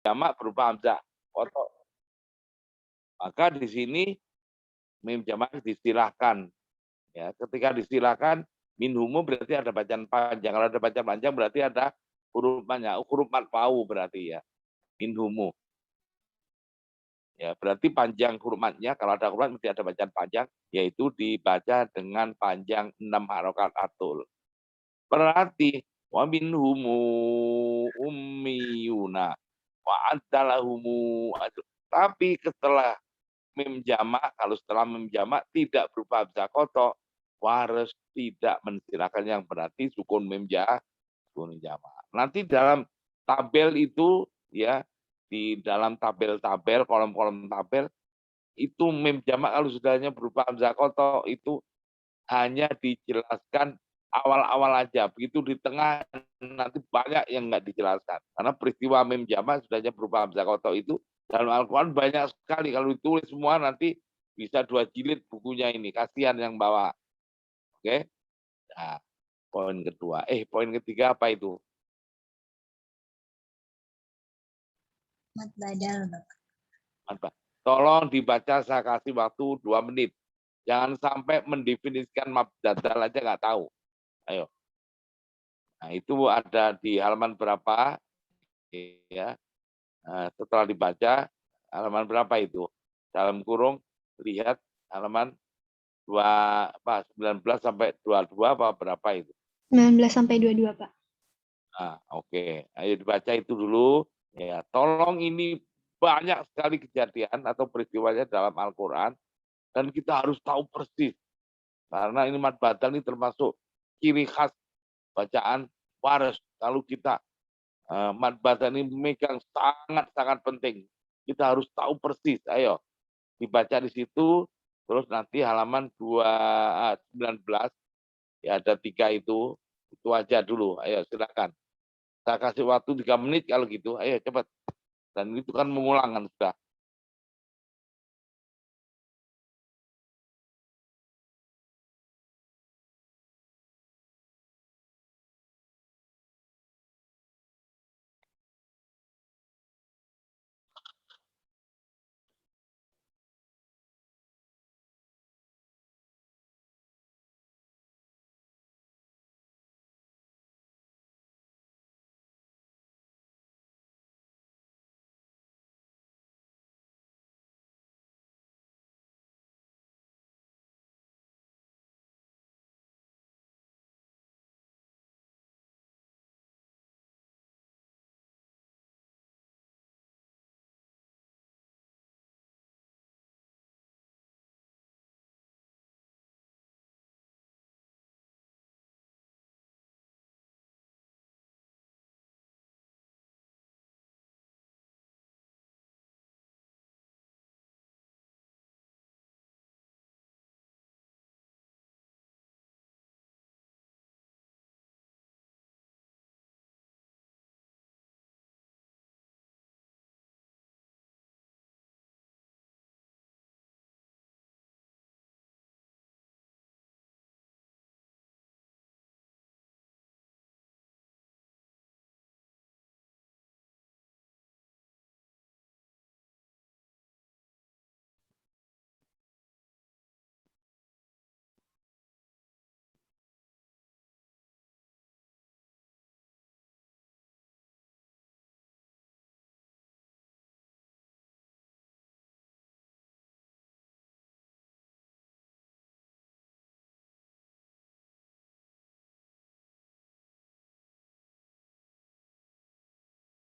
jamak berupa hamzah kotok. Maka di sini mim jamak distilahkan. Ya, ketika distilahkan minhumu berarti ada bacaan panjang. Kalau ada bacaan panjang berarti ada huruf banyak, huruf matpau berarti ya. Minhumu. Ya, berarti panjang huruf matnya, kalau ada huruf mat mesti ada bacaan panjang, yaitu dibaca dengan panjang 6 harokat atul. Berarti wa minhumu ummiyuna wa antalahumu. Tapi setelah mim jamak, kalau setelah mim jamak tidak berupa hamzah kotok, harus tidak menstilahkan yang berarti sukun mim jamak. Nanti dalam tabel itu ya, di dalam tabel-tabel, kolom-kolom tabel itu mim jamak kalau sudahnya berupa hamzah kotok itu hanya dijelaskan awal-awal aja. Begitu di tengah nanti banyak yang nggak dijelaskan. Karena peristiwa mim jamak sudahnya berupa hamzah kotok itu dalam Al-Quran banyak sekali. Kalau ditulis semua nanti bisa 2 jilid bukunya ini. Kasihan yang bawa. Oke. Nah, poin kedua. Poin ketiga apa itu? Mat badal, Bapak. Tolong dibaca, saya kasih waktu 2 menit. Jangan sampai mendefinisikan mad badal aja nggak tahu. Ayo. Nah, itu ada di halaman berapa? Ya. Nah, setelah dibaca halaman berapa itu? Dalam kurung lihat halaman 19 sampai 22 apa berapa itu? 19 sampai 22, Pak. Nah, oke. Ayo dibaca itu dulu. Ya, tolong ini banyak sekali kejadian atau peristiwanya dalam Al-Qur'an dan kita harus tahu persis. Karena ini mad badal ini termasuk ciri khas bacaan waras. Kalau kita mad badal ini memegang sangat-sangat penting. Kita harus tahu persis. Ayo dibaca di situ, terus nanti halaman 19 ya ada 3 itu aja dulu. Ayo silakan. Saya kasih waktu 3 menit kalau gitu. Ayo cepat. Dan itu kan mengulang kan sudah.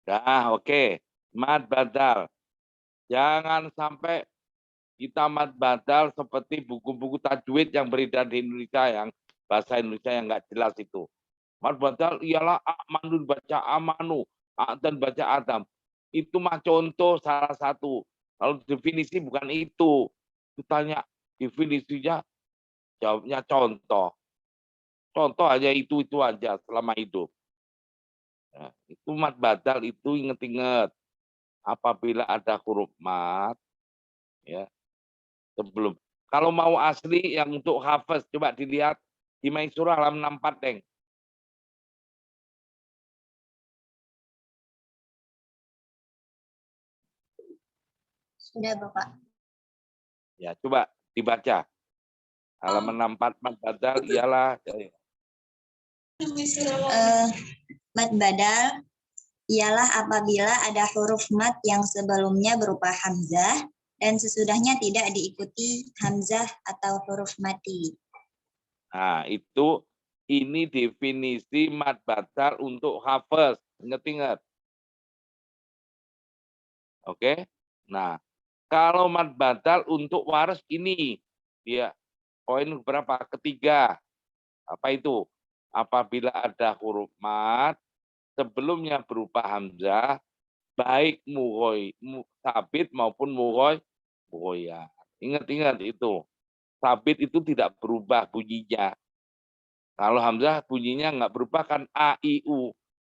Nah, oke. Mad badal. Jangan sampai kita mad badal seperti buku-buku tajwid yang beredar di Indonesia yang bahasa Indonesia yang nggak jelas itu. Mad badal ialah amanu baca amanu, dan baca adam. Itu mah contoh salah satu. Kalau definisi bukan itu. Ditanya definisinya, jawabnya contoh. Contoh aja itu aja selama hidup. Nah, itu mad badal itu inget-inget. Apabila ada huruf mat, ya sebelum. Kalau mau asli yang untuk hafaz, coba dilihat di Maisurah halaman 64, Deng. Sudah, Bapak. Ya, coba dibaca. Halaman 64 mad badal ialah Mad badal ialah apabila ada huruf mad yang sebelumnya berupa hamzah dan sesudahnya tidak diikuti hamzah atau huruf mati. Nah, ini definisi mad badal untuk hafaz. Ingat-ingat. Oke. Nah, kalau mad badal untuk waras ini dia poin berapa? Ketiga. Apa itu? Apabila ada huruf mad sebelumnya berupa hamzah, baik sabit maupun mughoyar. Ingat-ingat itu. Sabit itu tidak berubah bunyinya. Kalau hamzah bunyinya nggak berubah kan a, i, u.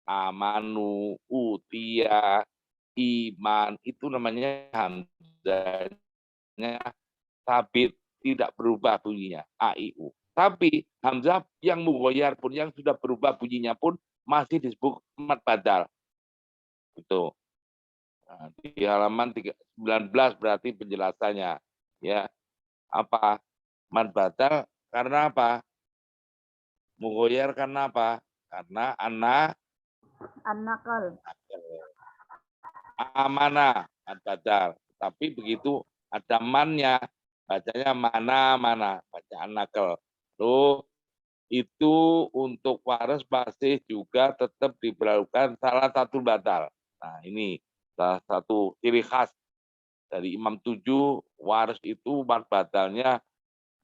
Amanu, utia, iman. Itu namanya hamzahnya sabit. Tidak berubah bunyinya. A, i, u. Tapi hamzah yang mughoyar pun, yang sudah berubah bunyinya pun masih disebut mad badal. Itu. Nah, di halaman 19 berarti penjelasannya. Ya, apa? Mad badal karena apa? Mughoyar karena apa? Karena An-nakal. amanah mad badal. Tapi begitu ada mannya, bacanya mana, bacaan nakal. Tuh, itu untuk waras masih juga tetap diberlakukan salah satu badal. Nah, ini salah satu ciri khas dari Imam 7, waras itu mad badalnya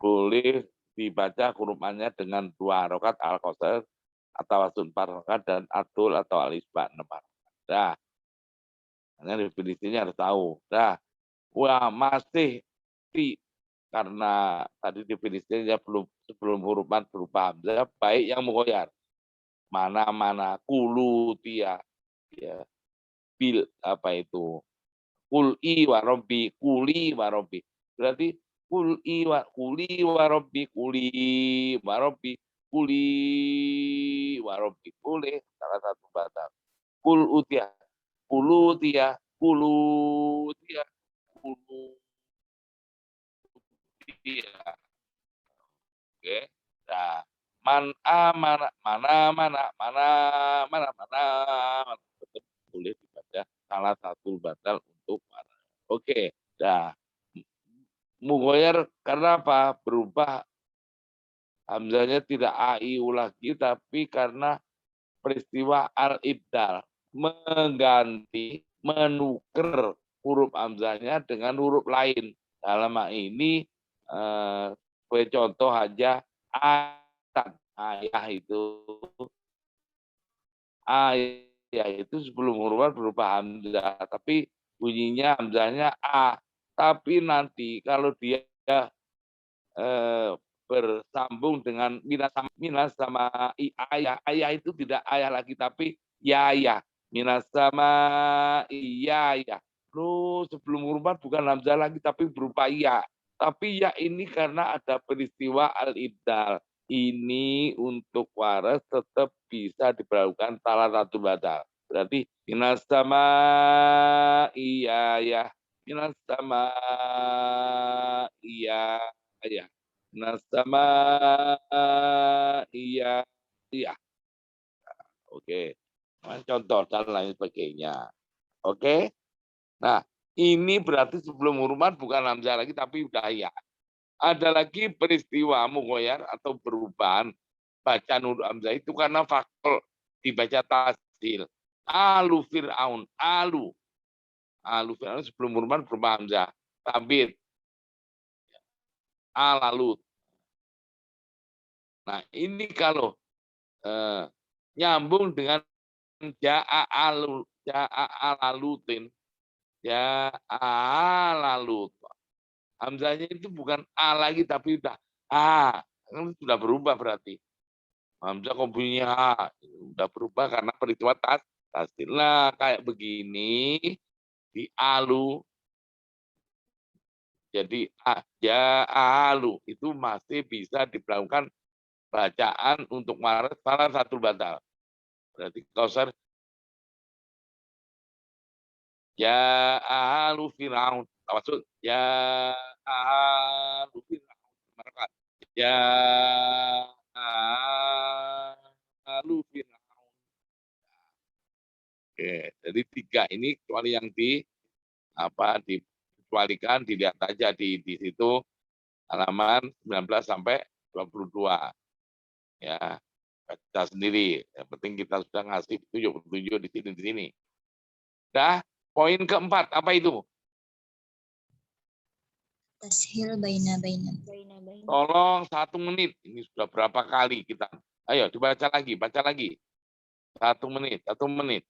boleh dibaca huruf-nya dengan 2 harokat al-qasr atau asun 4 harokat dan atul atau al-isba 6 harokat. Dah, ini definisinya harus tahu. Dah, wah masih karena tadi definisinya sebelum huruf mad berupa hamzah, baik yang mughoyar. Mana, kulu, tia, ya, bil, apa itu, kul'i wa robbi, kuli wa robbi. Berarti kuli wa robbi, kuli wa robbi, kuli wa robbi. Boleh, salah satu batal. Kul utia, kulu tia, kulu tia, kulu tia. Oke. Nah, mana tetap boleh dibaca salah satu batal untuk mana. Oke. Nah, mughoyar karena apa? Berubah hamzahnya tidak aiu lagi, tapi karena peristiwa al-ibdal, mengganti, menukar huruf hamzahnya dengan huruf lain. Dalam hal ini contoh aja ayah itu sebelum huruf berupa hamzah, tapi bunyinya hamzahnya a. Tapi nanti kalau dia bersambung dengan minas sama ayah itu tidak ayah lagi tapi ya minas sama iya. Lu sebelum huruf bukan hamzah lagi tapi berupa ya. Tapi ya ini karena ada peristiwa al-ibdal. Ini untuk waras tetap bisa diberlakukan salah satu badal. Berarti minas sama iya. Minas sama iya. Nasama iya. Oke. Contoh dan lain sebagainya. Oke. Nah, ini berarti sebelum huruf bukan hamzah lagi tapi udah ya. Ada lagi peristiwa mughoyar atau perubahan bacaan huruf hamzah itu karena faktor dibaca tasdil. Alu Fir'aun, alu Fir'aun sebelum huruf berupa hamzah. Tabit. Alalut. Nah, ini kalau nyambung dengan ja'alalutin. Ja'alalut. Hamzahnya itu bukan a lagi tapi udah a. Kan sudah berubah berarti. Hamzah kok bunyinya a. Udah berubah karena peristiwa tasdil. Nah, kayak begini di alu. Jadi ja'alu itu masih bisa diberlakukan bacaan untuk waras salah satu batal. Berarti kausar ya ahlu Fir'aun. maksud ya alu fir'aun. Ya alu fir'aun. Oke, jadi 3 ini kecuali yang dikecualikan, dilihat aja di situ halaman 19 sampai 22. Ya, baca sendiri. Yang penting kita sudah ngasih petunjuk di sini. Dah, poin keempat apa itu? Tashil baina. Tolong 1 menit. Ini sudah berapa kali kita. Ayo dibaca lagi, baca lagi. 1 menit, 1 menit.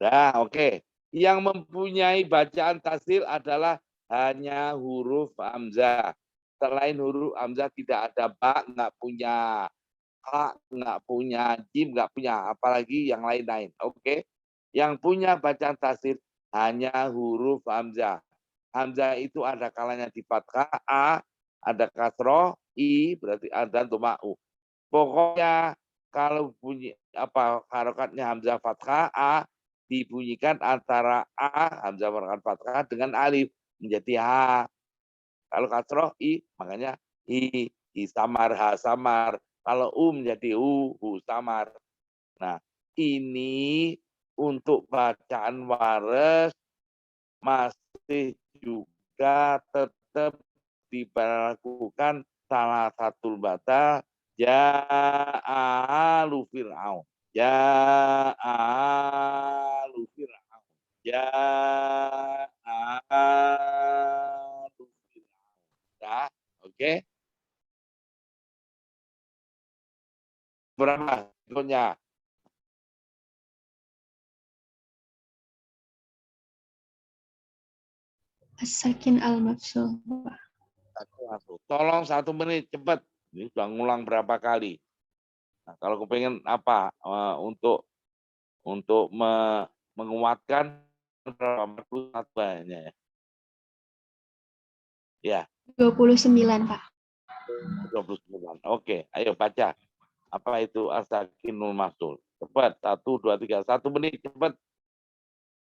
Nah, oke. Yang mempunyai bacaan tasdil adalah hanya huruf hamzah. Selain huruf hamzah tidak ada ba, nggak punya ha, nggak punya jim, nggak punya apalagi yang lain-lain. Oke. Yang punya bacaan tasdil hanya huruf hamzah. Hamzah itu ada kalanya di fathah a, ada kasroh i, berarti ada dhamma u. Pokoknya kalau bunyi harokatnya hamzah fathah a dibunyikan antara a hamzah harokat fathah dengan alif menjadi ha. Kalau kasroh i makanya hi samar, ha samar. Kalau menjadi hu samar. Nah, ini untuk bacaan wares masih juga tetap diberlakukan salah satu batal ja'alu fir'aun. Ja'alu fir'aun. Ja'alu fir'aun. Ya, oke. Berapa berikutnya? As-sakin al-mafsul. Tolong 1 menit cepat. Ini sudah ngulang berapa kali. Nah, kalau kepengen untuk menguatkan berapa 41 banyak ya. 29, Pak. 29. Oke, ayo baca. Apa itu as-sakinul mafsul? Cepat. 1, 2, 3. 1 menit cepat.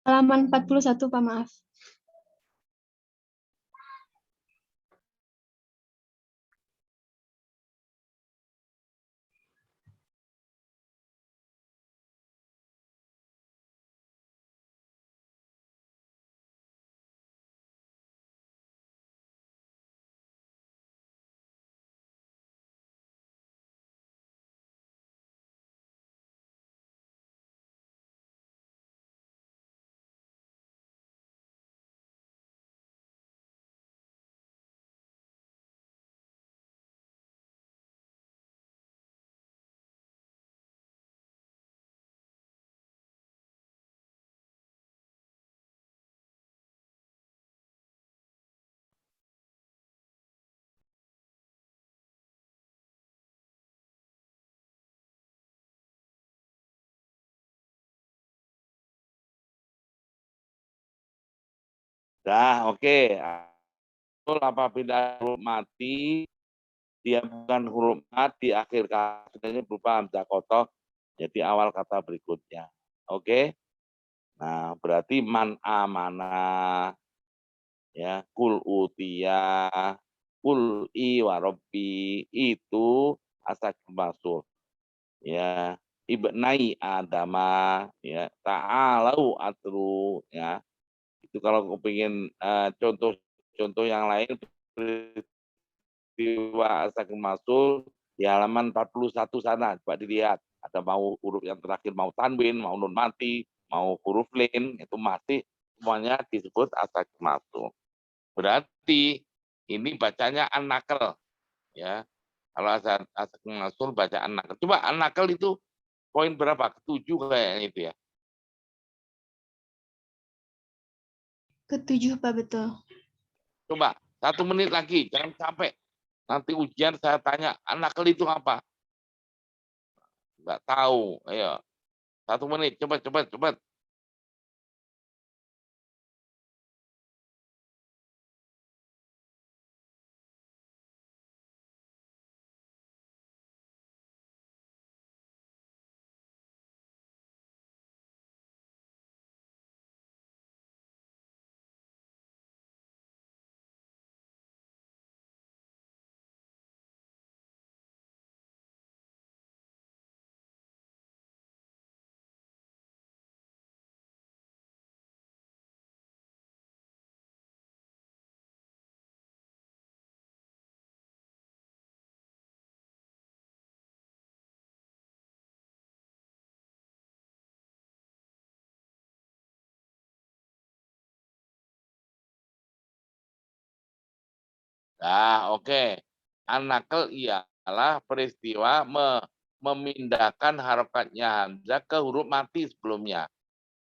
Halaman 41, Pak, maaf. Nah, oke. Apabila huruf mati, dia bukan huruf mat di akhir katanya berupa hamzah kotoh, jadi awal kata berikutnya. Oke. Nah, berarti man amana, ya, kul utia, kul i warobi itu asak masuk. Ya, ibnai adama, ya, ta'alau atlu, ya. Itu kalau kepingin contoh-contoh yang lain peristiwa asakul masul di halaman 41 sana, coba dilihat. Ada mau huruf yang terakhir mau tanwin, mau nun mati, mau huruf lin, itu masih semuanya disebut asakul masul. Berarti ini bacanya an-nakal, ya. Kalau asakul masul baca an-nakal. Coba an-nakal itu poin berapa? Ketujuh kayaknya itu ya. Ketujuh, Pak, betul. Coba 1 menit lagi, jangan sampai nanti ujian saya tanya an-nakal itu apa? Nggak tahu. Ayo, 1 menit, cepat. Nah, oke. An-nakal ialah peristiwa memindahkan harokatnya hamzah ke huruf mati sebelumnya.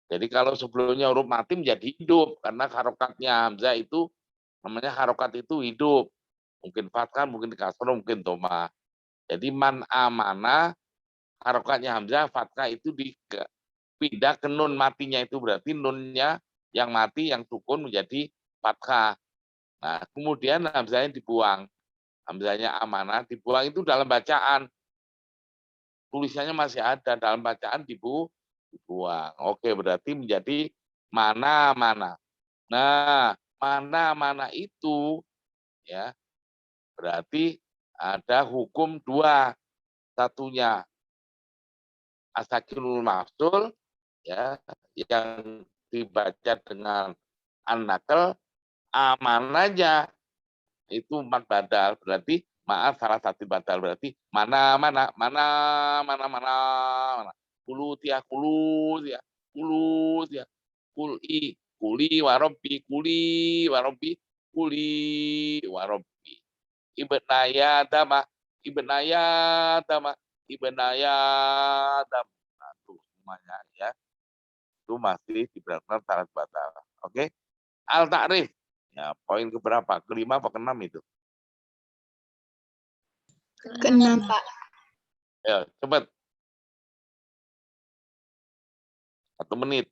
Jadi kalau sebelumnya huruf mati menjadi hidup karena harokatnya hamzah itu namanya harokat itu hidup. Mungkin fathah, mungkin kasroh, mungkin dhamma. Jadi man amana harokatnya hamzah fathah itu dipindah ke nun matinya, itu berarti nunnya yang mati yang sukun menjadi fathah. Nah, kemudian hamzahnya dibuang. Hamzahnya amanah dibuang itu dalam bacaan. Tulisannya masih ada, dalam bacaan dibuang. Oke, berarti menjadi mana-mana. Nah, mana-mana itu ya berarti ada hukum dua. Satunya asakirul mafsul, ya, yang dibaca dengan an-nakal, amanahnya itu 4 badal, berarti maaf salah satu badal, berarti mana kulut ya kuli warobi ibnaya dama ibnaya dama. Nah, itu semuanya ya, itu masih diberlakukan syarat batal. Oke, al takrif ya, poin keberapa? Kelima apa keenam itu? Keenam, Pak. Ya, cepat. 1 menit.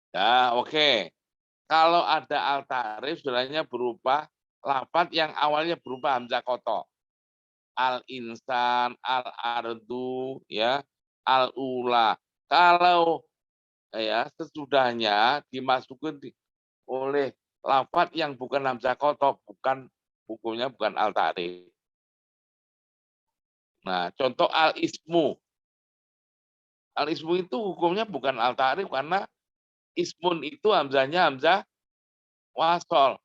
Ya, oke. Kalau ada al ta'rif sebenarnya berupa lafaz yang awalnya berupa hamzah koto. Al insan, al ardu, ya, al ula. Kalau ya sesudahnya dimasukkan oleh lafaz yang bukan hamzah koto, bukan hukumnya bukan al ta'rif. Nah, contoh al ismu. Al ismu itu hukumnya bukan al ta'rif karena ismun itu hamzahnya hamzah wasol.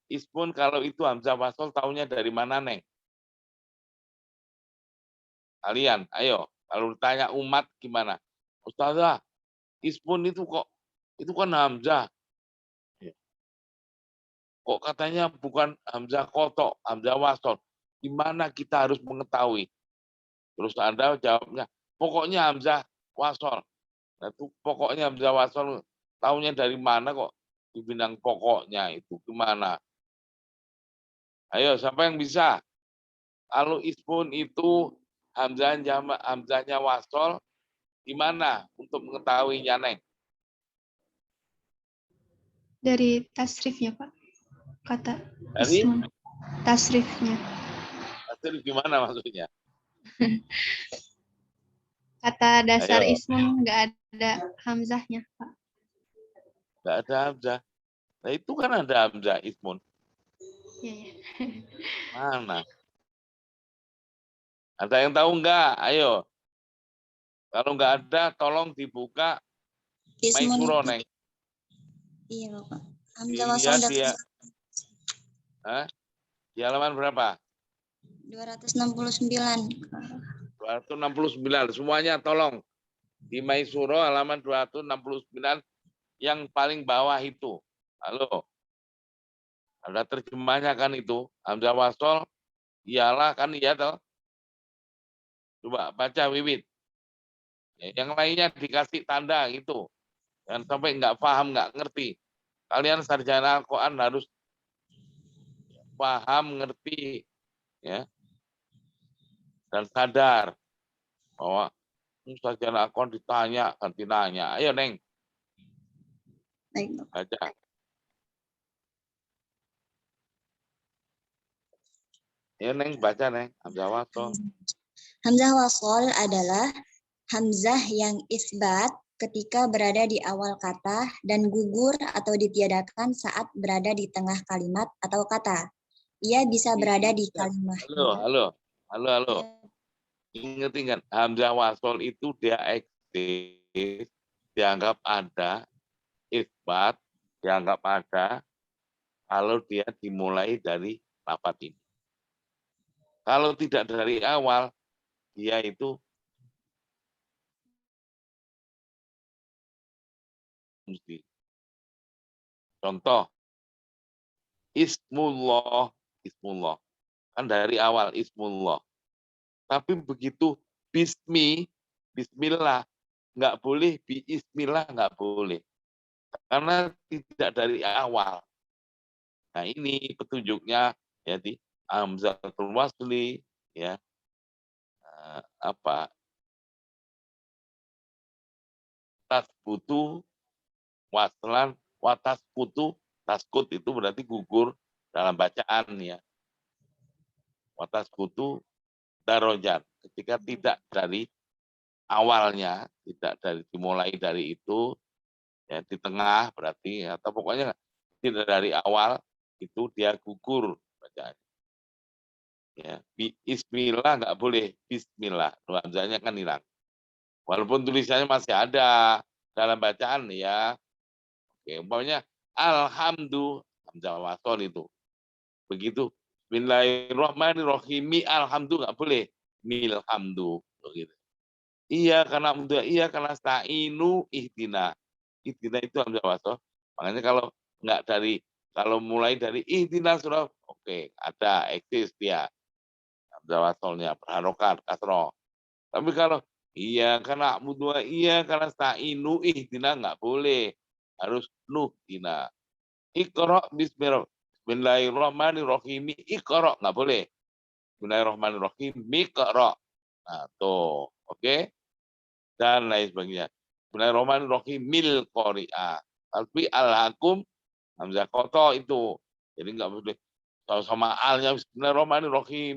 Ismun kalau itu hamzah wasol taunya dari mana, Neng? Kalian, ayo. Kalau ditanya umat gimana? Ustazah, ismun itu kok itu kan hamzah. Kok katanya bukan hamzah kotok, hamzah wasol. Gimana kita harus mengetahui? Terus Anda jawabnya, pokoknya hamzah wasol. Nah, itu pokoknya hamzah wasol taunya dari mana kok dibilang pokoknya itu gimana? Ayo, siapa yang bisa? Kalau ismun itu hamzahnya wasol gimana untuk mengetahuinya, Neng? Dari tasrifnya, Pak. Kata Dari ismun. Tasrifnya. hasil gimana maksudnya? Kata dasar Ayo, ismun nggak ada hamzahnya, Pak. nggak ada hamzah. Nah, itu kan ada hamzah ismun. Iya, ya. Mana? Ada yang tahu nggak? Ayo. Kalau nggak ada, tolong dibuka Ismun Maisuro, itu, Neng. iya Bapak. Hamzah wasal Dilihat dia. Hah? Di halaman berapa? 269. 269. Semuanya tolong. Di Maisuro halaman 269 yang paling bawah itu. Halo. Ada terjemahnya kan itu. Hamzah wasol ialah kan iya toh. Coba baca Wiwit. Yang lainnya dikasih tanda gitu. Jangan sampai nggak paham, nggak ngerti. Kalian sarjana Al-Quran harus paham, ngerti, ya, dan sadar bahwa sarjana Al-Quran ditanya, ganti nanya. Ayo, Neng, Baik, Bapak. baca. Ayo, Neng, baca, Neng. Hamzah wasol. Hamzah wasal adalah hamzah yang isbat ketika berada di awal kata dan gugur atau ditiadakan saat berada di tengah kalimat atau kata. Ia bisa berada di kalimat. Halo. Ingat, Hamzah wasol itu dia eksis, dianggap ada, isbat, dianggap ada, kalau dia dimulai dari lafaz ini. Kalau tidak dari awal, dia itu mesti. Contoh, Ismullah. Kan dari awal Ismullah. Tapi begitu Bismillah, nggak boleh, Bismillah nggak boleh. Karena tidak dari awal. Nah ini petunjuknya, jadi Hamzatul Wasli, ya, apa, tasbutu, waslan, wataskutu, taskut itu berarti gugur dalam bacaan, ya. Wataskutu darojat, ketika tidak dari awalnya, tidak dari dimulai dari itu, ya, di tengah berarti, atau pokoknya tidak dari awal itu dia gugur bacaan. Ya, Bismillah nggak boleh, Bismillah, hamzahnya kan hilang. Walaupun tulisannya masih ada dalam bacaan, ya. Oke, umpamanya Alhamdulillah, hamzah wasol itu. Begitu Bismillahirrahmanirrahim, alhamdulillah nggak boleh, milhamdu, begitu. Iya karena mudah, iya karena sta'inu ihdina. Ihdina itu hamzah wasol. Makanya kalau mulai dari ihdina surah, oke, ada eksis dia. Hamzah wasolnya berharokat kasroh. Tapi kalau iya karena mudah, iya karena sta'inu ihdina nggak boleh. Harus nuhdina. Iqra bismillahirrahmanirrahim. Iqra nggak boleh. Bismillahirrahmanirrahim. Miqra. Nah, tuh, oke. Dan lain sebagainya. Bismillahirrahmanirrahim, mil qari'ah. Tapi al-hakum hamzah koto itu. Jadi enggak boleh sama alnya Bismillahirrahmanirrahim,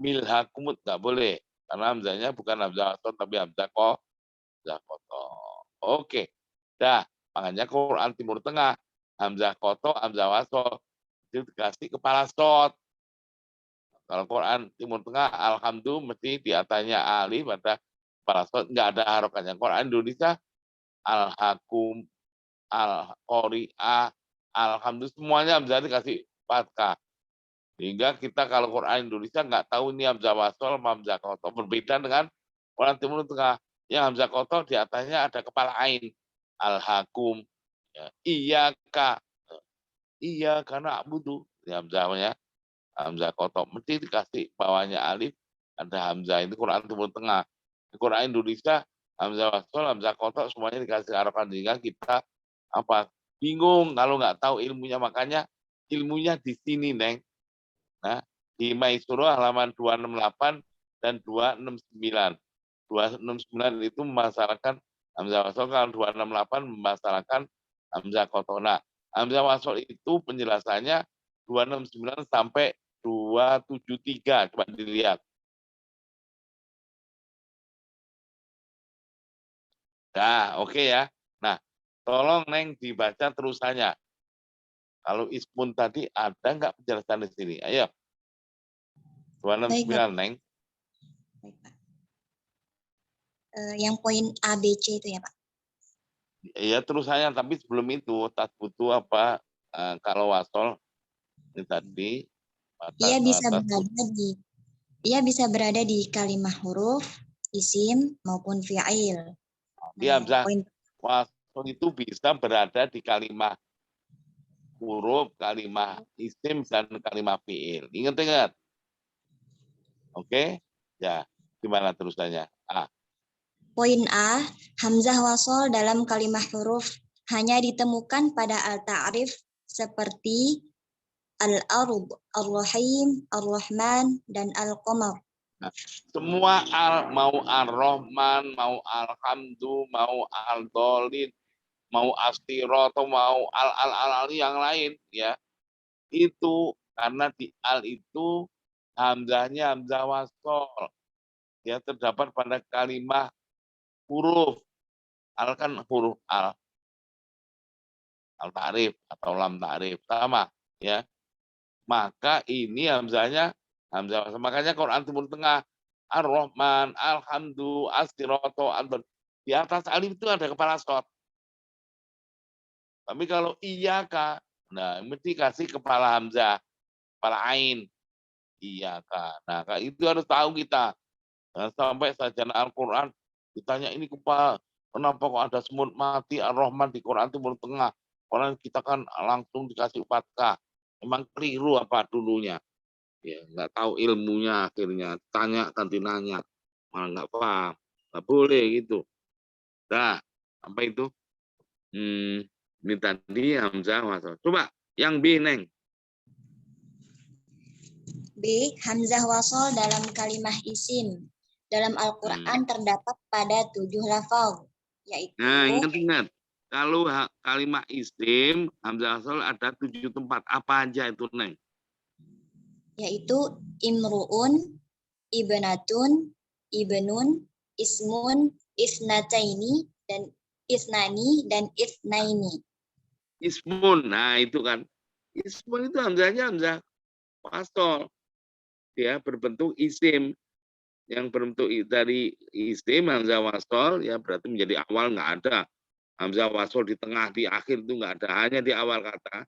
milhakum enggak boleh. Karena hamzahnya bukan hamzah koto tapi hamzah koto. Oke. Dah, makanya Quran Timur Tengah hamzah koto, hamzah wasol itu dikasih kepala sot. Kalau Quran Timur Tengah, alhamdulillah mesti di atasnya alif pada kepala sot, nggak ada harokatnya. Quran Indonesia, al-hakum, al-qari'ah, alhamdulillah semuanya hamzah dikasih fathah. Sehingga kita kalau Quran Indonesia nggak tahu ini hamzah wasol, hamzah kotor. Berbeda dengan Quran Timur Tengah. Yang hamzah kotor di atasnya ada kepala ain. Al-hakum, ya, iya karena abudu, hamzahnya. Hamzah kotok mesti dikasih bawahnya alif, ada hamzah. Itu Quran Timur Tengah. Di Quran Indonesia hamzah wasol, hamzah kotok semuanya dikasih harokat sehingga kita apa bingung kalau nggak tahu ilmunya, makanya ilmunya di sini, Neng. Nah, di Maisuro halaman 268 dan 269. 269 itu memasalahkan hamzah wasol, kalau 268 memasalahkan hamzah kotok. Nah, hamzah wasol itu penjelasannya 269 sampai 273, coba dilihat. Nah, oke ya. Nah, tolong Neng dibaca terusannya. Kalau ismun tadi ada nggak penjelasan di sini? Ayo. Baik, 269, Neng. Baik, Pak. Yang poin A, B, C itu ya, Pak? Iya terusannya, tapi sebelum itu tas butuh apa? Kalau wasol ini tadi Ia bisa atas berada di Ia bisa berada di kalimah huruf, isim, maupun fi'il. Nah, dia yang hamzah poin wasol itu bisa berada di kalimat huruf, kalimat isim, dan kalimat fiil. Ingat-ingat. Oke? Ya, gimana terusannya? poin A, hamzah wasol dalam kalimah huruf hanya ditemukan pada al-ta'rif seperti al-ard, ar-rahim, ar-rahman, dan al-qamar. Nah, semua mau ar-Rahman, mau alhamdu, mau al-dolin, mau astiroto, mau al yang lain, ya itu karena di al itu hamzahnya hamzah wasol, ya terdapat pada kalimat huruf. Al kan huruf al ta'rif atau lam ta'rif sama, ya. Maka ini hamzahnya hamzah wasol. Makanya Quran Timur Tengah Ar-Rahman, Alhamdu, Astiroto, di atas alif itu ada kepala shot. Tapi kalau iyaka, nah mesti kasih kepala hamzah, kepala ain. Iyaka. Nah, itu harus tahu kita. Nah, sampai sarjana Al-Quran ditanya ini kenapa kok ada semut mati Ar-Rahman di Quran Timur Tengah? Orang kita kan langsung dikasih fathah. Emang keliru apa dulunya? Ya, nggak tahu ilmunya akhirnya. Tanya ganti nanya. Malah nggak paham. Nggak boleh gitu. Nah, apa itu? Ini tadi hamzah wasol. Coba yang B, Neng. B, hamzah wasol dalam kalimah isim. Dalam Al-Quran terdapat pada 7 lafaz, yaitu Nah, ingat-ingat. Kalau kalimat isim, hamzah wasol ada 7 tempat. Apa aja itu, Neng? yaitu imru'un, ibnatun, ibnun, ismun, isnataini, dan isnani, dan isnaini. Ismun. Nah, itu kan. Ismun itu hamzahnya hamzah wasol. Ya, berbentuk isim. Yang berbentuk dari isim, hamzah wasol, ya berarti menjadi awal, nggak ada. Hamzah wasol di tengah, di akhir itu nggak ada. Hanya di awal kata.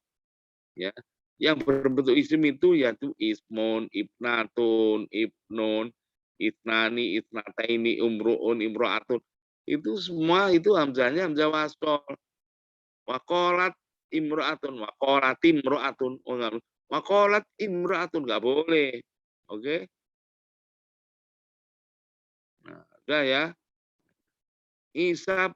Ya. Yang berbentuk isim itu yaitu ismun, ibnatun, ibnun, itnani, itnataini, umruun, imro'atun. Itu semua itu hamzahnya hamzah wasol. Wakolat imro'atun, wakolat imro'atun. Wakolat imro'atun, nggak boleh. Oke. Nah, udah ya. Isa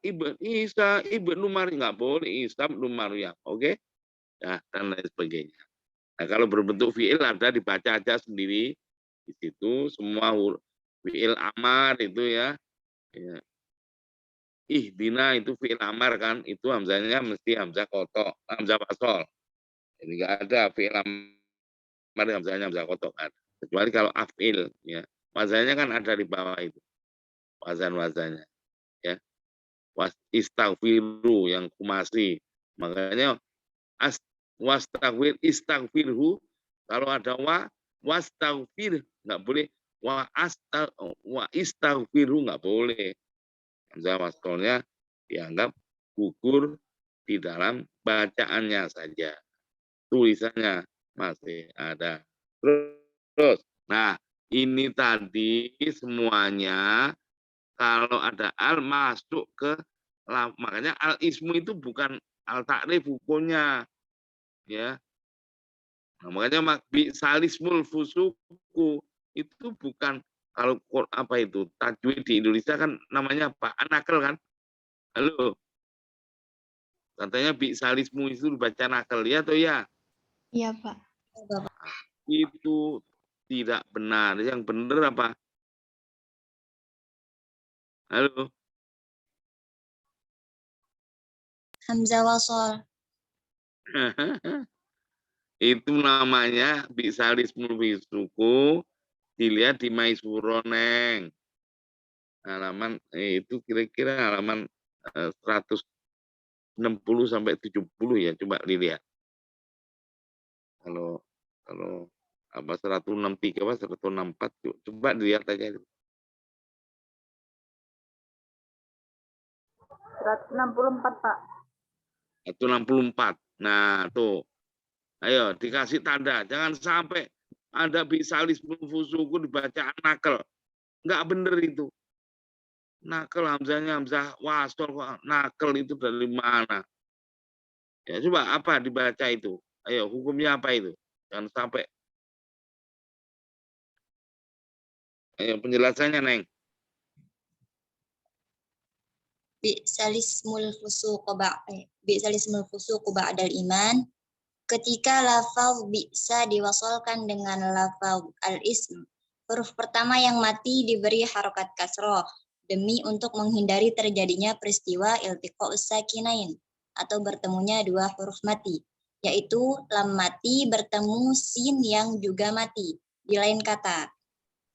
ibnu Maryam, nggak boleh Isa ibnu Maryam. Oke. Ya, dan lain sebagainya. Nah, kalau berbentuk fiil ada dibaca aja sendiri di situ semua fiil amar itu ya. Ya. Ihdina itu fiil amar kan, itu hamzahnya mesti hamzah kotok, hamzah wasol. Jadi nggak ada fiil amar hamzahnya hamzah kotok kan. Kecuali kalau afil ya. Wazannya kan ada di bawah itu. Wazan-wazannya ya. Istaghfiru yang kumasi. Makanya wastagfir istaghfirhu, kalau ada wastaghfir nggak boleh, wa istaghfirhu nggak boleh. Hamzah wasolnya dianggap gugur di dalam bacaannya saja, tulisannya masih ada. Terus, nah ini tadi semuanya kalau ada al masuk ke, makanya al ismu itu bukan al takrif hukumnya, ya. Nah, makanya salismul fusuku itu bukan Kalau apa itu tajwid di Indonesia kan namanya apa? Anakel kan? Halo, katanya bisalismu itu dibaca nakel ya atau ya? Iya, Pak. Bapak. Itu tidak benar. Yang benar apa? Halo, Hamzah wasol. itu namanya bisalismu bisuku. Dilihat di Maisuro Neng. Halaman itu kira-kira halaman 160 sampai 70 ya, coba dilihat. Kalau apa 163 apa 164 coba dilihat aja. 164, Pak. 164. Nah, tuh. Ayo dikasih tanda, jangan sampai ada bisalisme fusuku dibaca nakel. Enggak bener itu. Nakel hamzahnya hamzah wasol kok nakel itu dari mana? Ya coba apa dibaca itu? Ayo hukumnya apa itu? Jangan sampai. Ayo penjelasannya, Neng. Bi'salismul fusuq ba'dal iman. Ketika lafaz bisa diwasolkan dengan lafaz al-ism, huruf pertama yang mati diberi harokat kasroh demi untuk menghindari terjadinya peristiwa iltiqa'us sakinain atau bertemunya dua huruf mati, yaitu lam mati bertemu sin yang juga mati di lain kata.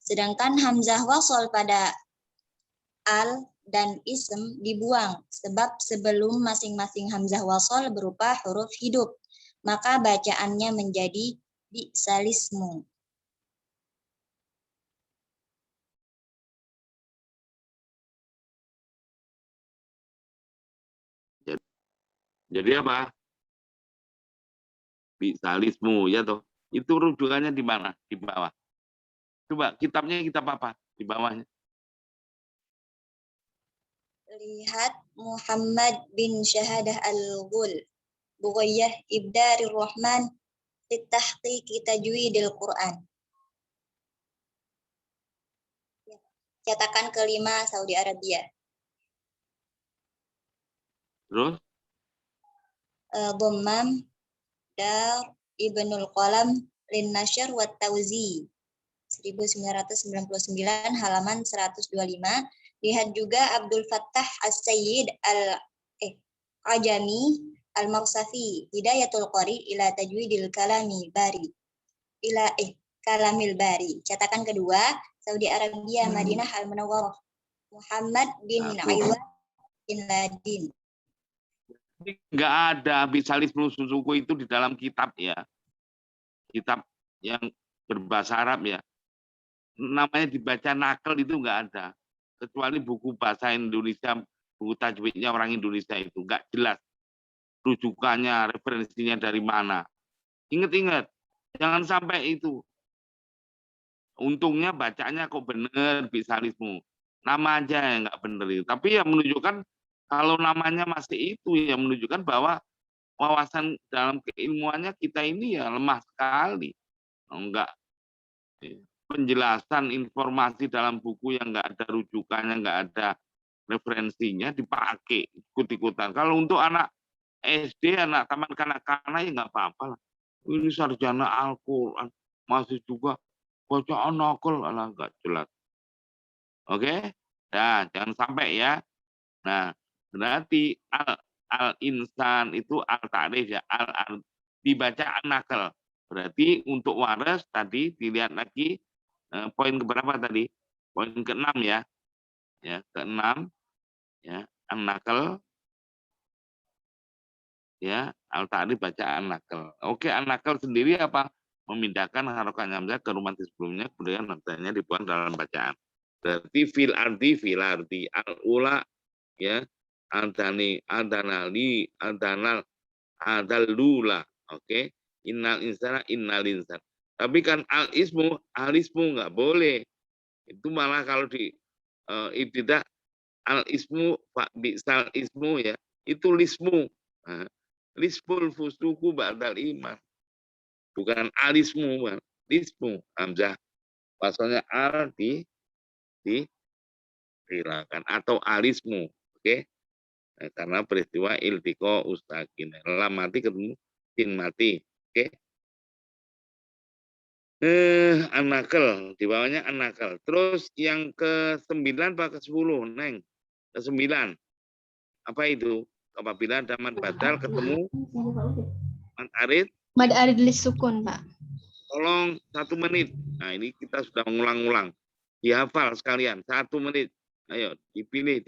Sedangkan hamzah wasol pada al dan ism dibuang sebab sebelum masing-masing hamzah wasol berupa huruf hidup, maka bacaannya menjadi bi'salismu. Jadi apa? Bisalismu ya toh. Itu rujukannya di mana? Di bawah. Coba kitabnya kitab apa? Di bawahnya. Lihat Muhammad bin Syahadah al-Ghul, Bughayyah Ibdarir Rahman, Tahqiq Tajwidil Quran. Cetakan kelima Saudi Arabia. Terus? Dhammam Dar Ibnul Qalam Lin Nashr wa Tauzi 1999 halaman 125. Lihat juga Abdul Fattah As-Sayyid Al-Ajami Al-Marsafi Hidayatul Qari ila Tajwidil Kalami Bari ila Kalamil Bari. Cetakan kedua Saudi Arabia Madinah Al-Munawwarah Muhammad bin Iwan bin Ladin. Enggak ada bisalisme susuku itu di dalam kitab ya. Kitab yang berbahasa Arab ya. Namanya dibaca nakel itu enggak ada. Kecuali buku bahasa Indonesia, buku tajwidnya orang Indonesia itu enggak jelas rujukannya, referensinya dari mana. Ingat-ingat, jangan sampai itu. Untungnya bacanya kok bener bisalisme. Nama aja yang enggak bener itu. Tapi yang menunjukkan kalau namanya masih itu yang menunjukkan bahwa wawasan dalam keilmuannya kita ini ya lemah sekali. Enggak penjelasan informasi dalam buku yang enggak ada rujukannya, enggak ada referensinya dipakai ikut-ikutan. Kalau untuk anak SD, anak taman kanak-kanak ya enggak apa-apa lah. Ini sarjana Al-Quran masih juga bacaan nakal lah enggak jelas. Oke? Nah, jangan sampai ya. Nah, berarti al-insan itu al-ta'rif ya, dibaca an-nakal. Berarti untuk waras tadi dilihat lagi poin keberapa tadi? Poin ke-6 ya. Ya, ke-6 ya, an-nakal ya, al-ta'rif baca an-nakal. Oke, an-nakal sendiri apa? Memindahkan harokat hamzah ke rumah sebelumnya kemudian hamzahnya dibuang dalam bacaan. Berarti fil ardi al-ula ya, adanali adanal adalula. Oke, innal insana innal insan. Tapi kan alismu nggak boleh. Itu malah kalau di ibtidah al-ismu bisal ismu ya, itu lismu. Nah, lismul fusuku ba'dal iman. Bukan alismu, lismu hamzah. Pasalnya al di dihilangkan atau alismu, oke? Nah, karena peristiwa iltiko ustakin, lam mati ketemu sin mati, oke? Anakel, di bawahnya anakel. Terus yang ke-9 apa ke-10, Neng? Ke-9. Apa itu? Apabila ada mad badal ketemu mad arid, Mad arid sukun, Pak. tolong 1 menit. Nah, ini kita sudah mengulang-ulang. Dihafal sekalian, 1 menit. Ayo, dipilih.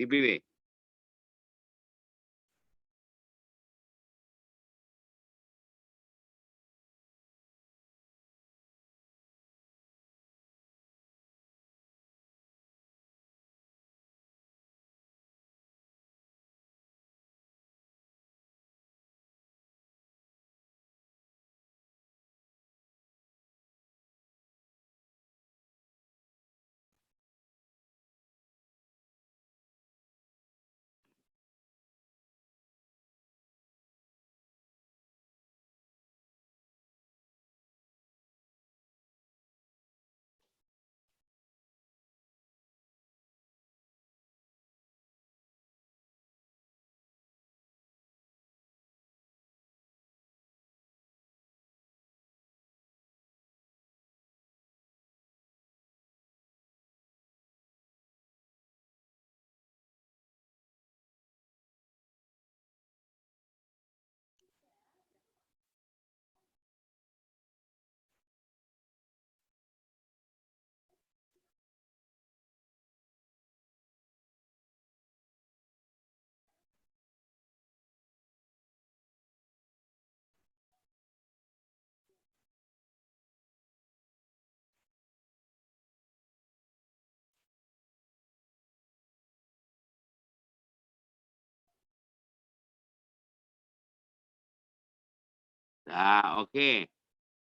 Nah, oke.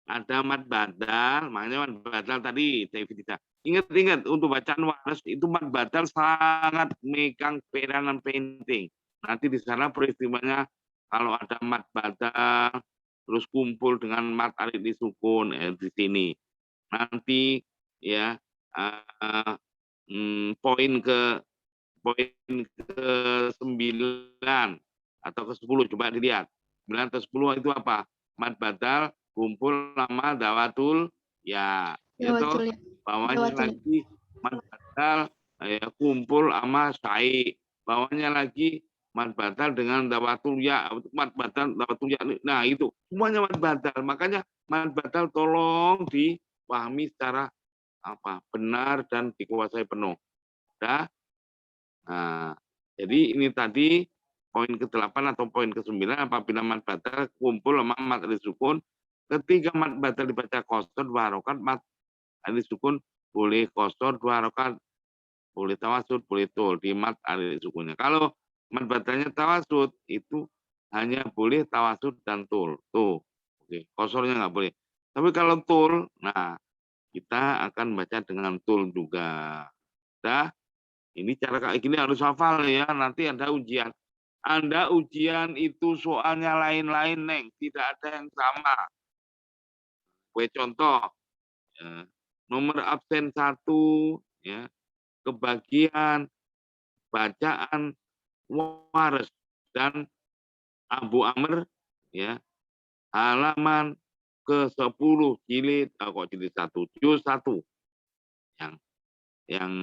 Ada mad badal, makanya mad badal tadi, David. Ingat untuk bacaan waras itu mad badal sangat megang peranan penting. Nanti di sana peristiwanya kalau ada mad badal terus kumpul dengan mad arid disukun di sini. Nanti ya poin ke-9 atau ke-10 coba dilihat. 9 atau 10 itu apa? Mad badal kumpul sama dawatul ya. Itu bawahnya lagi mad badal ya, kumpul sama syai. Bawahnya lagi mad badal dengan dawatul ya, mad badal dawatul ya. Nah, itu semuanya mad badal. Makanya mad badal tolong dipahami secara benar dan dikuasai penuh. Nah, jadi ini tadi poin ke-8 atau poin ke-9 apabila mad badal kumpul sama mad arid sukun. Ketika mad badal dibaca qasr 2 harokat, mad arid sukun boleh qasr 2 harokat, boleh tawasud, boleh tul di mad arid sukunnya. Kalau mad badalnya tawasud itu hanya boleh tawasud dan tul. Tuh, oke, qasrnya nggak boleh. Tapi kalau tul, nah kita akan baca dengan tul juga. Dah. Ini cara kayak gini harus hafal ya, nanti ada ujian. Anda ujian itu soalnya lain-lain, Neng. Tidak ada yang sama. Gue contoh, ya, nomor absen 1, ya, kebagian bacaan waras dan Abu Amr, ya, halaman ke-10 jilid, jilid 1, juz 1. Yang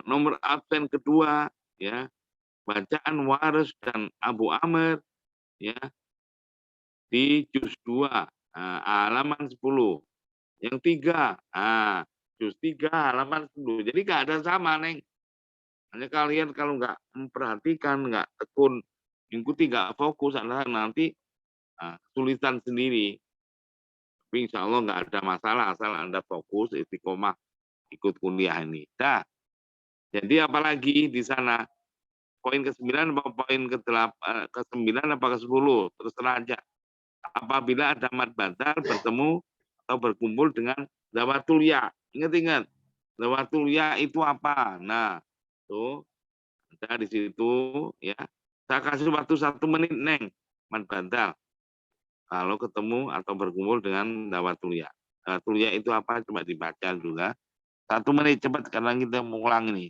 nomor absen kedua, ya, bacaan waras dan Abu Amr, ya, di juz 2 halaman 10. Yang 3 juz 3 halaman 10. Jadi nggak ada sama, Neng. Hanya kalian kalau nggak memperhatikan, nggak tekun mengikuti, nggak fokus, Anda nanti kesulitan sendiri. Tapi insya Allah nggak ada masalah asal Anda fokus istiqomah ikut kuliah ini. Dah. Jadi apalagi di sana poin ke-9 apa poin ke-9 apa ke-10, terserah aja. Apabila ada mad badal bertemu atau berkumpul dengan zawatul ya. Ingat-ingat, zawatul ya itu apa? Nah, tuh ada di situ ya. Saya kasih waktu 1 menit, Neng, mad badal. Kalau ketemu atau berkumpul dengan zawatul ya. Zawatul ya itu apa? Coba dibaca juga. 1 menit cepat karena kita mau ulang ini.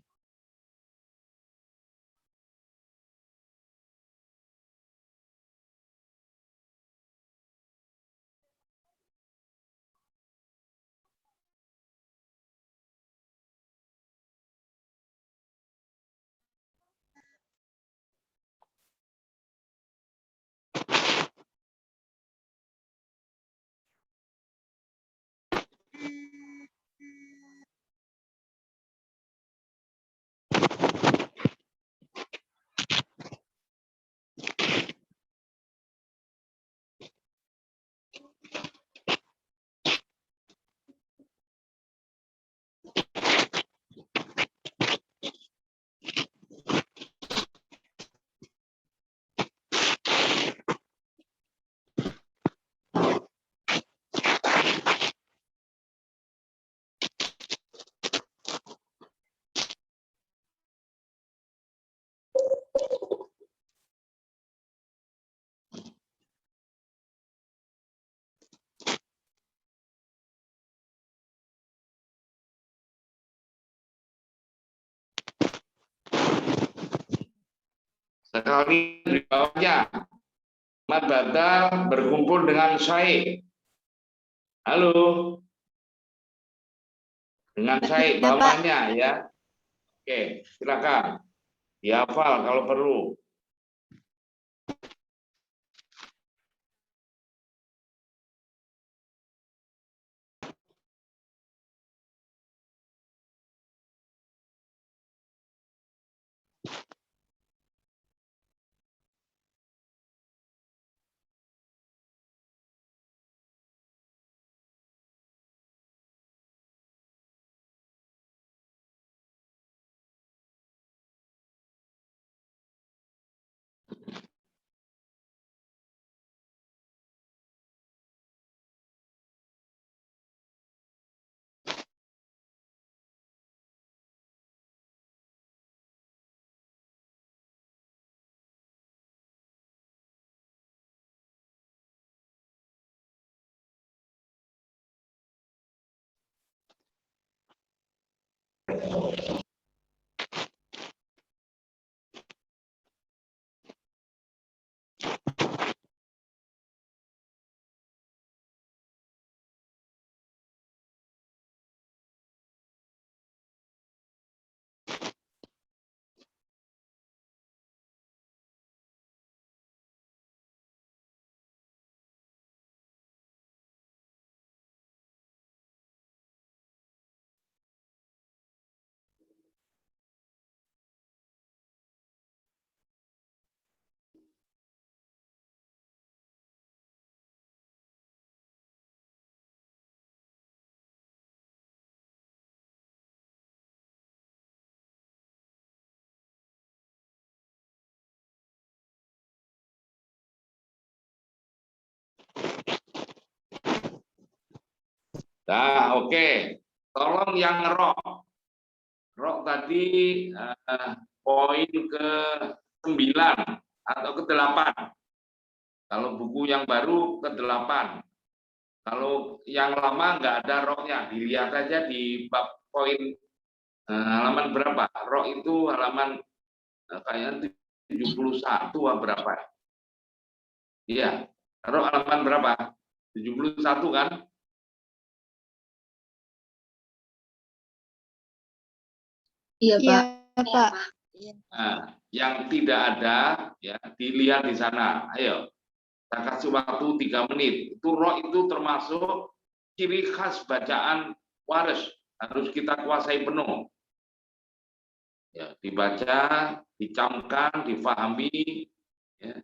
Sekali di bawahnya, Mat Badal berkumpul dengan Syekh. Halo, dengan Syekh Ya, Pak. bawahnya ya. Oke, silakan. Dihafal kalau perlu. Nah, oke. Tolong yang ngerok. Rok tadi poin ke-9 atau ke-8. Kalau buku yang baru ke-8. Kalau yang lama nggak ada roknya, dilihat aja di bab poin halaman berapa. Rok itu halaman kayaknya 71 atau berapa. Iya, rok halaman berapa? 71 kan? Iya, Pak. Nah, yang tidak ada ya dilihat di sana. Ayo, saya kasih waktu 3 menit. Itu roh itu termasuk ciri khas bacaan waris, harus kita kuasai penuh. Ya, dibaca, dicamkan, difahami. Ya.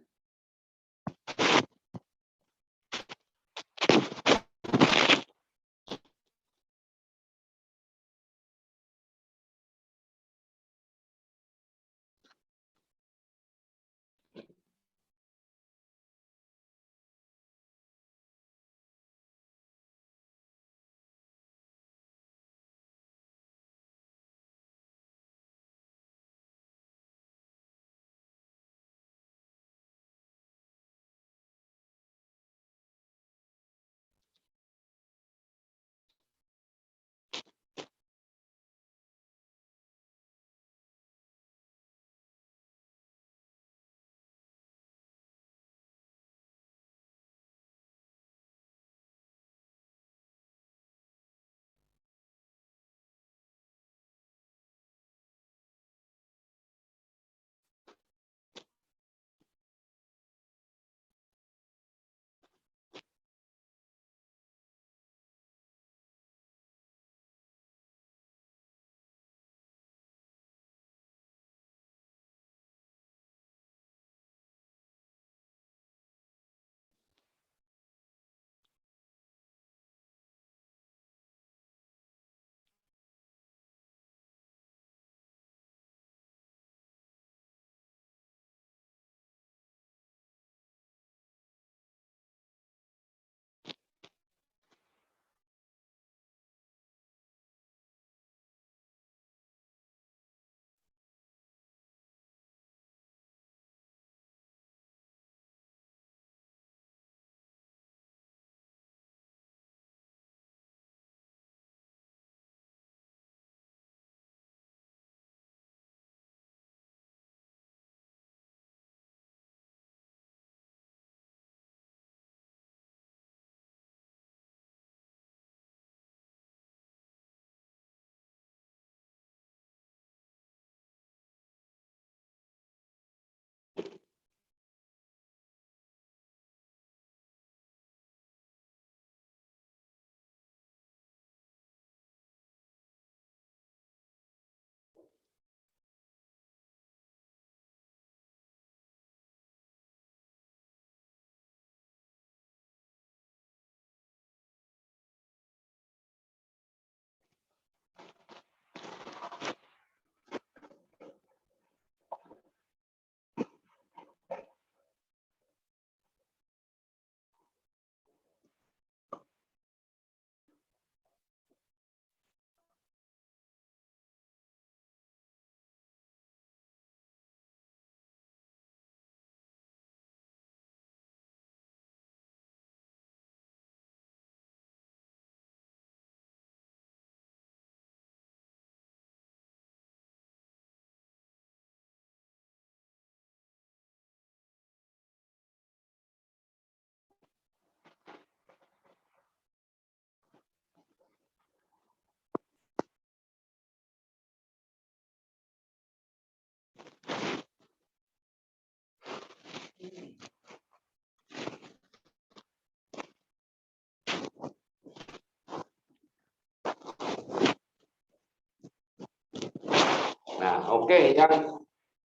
Oke, yang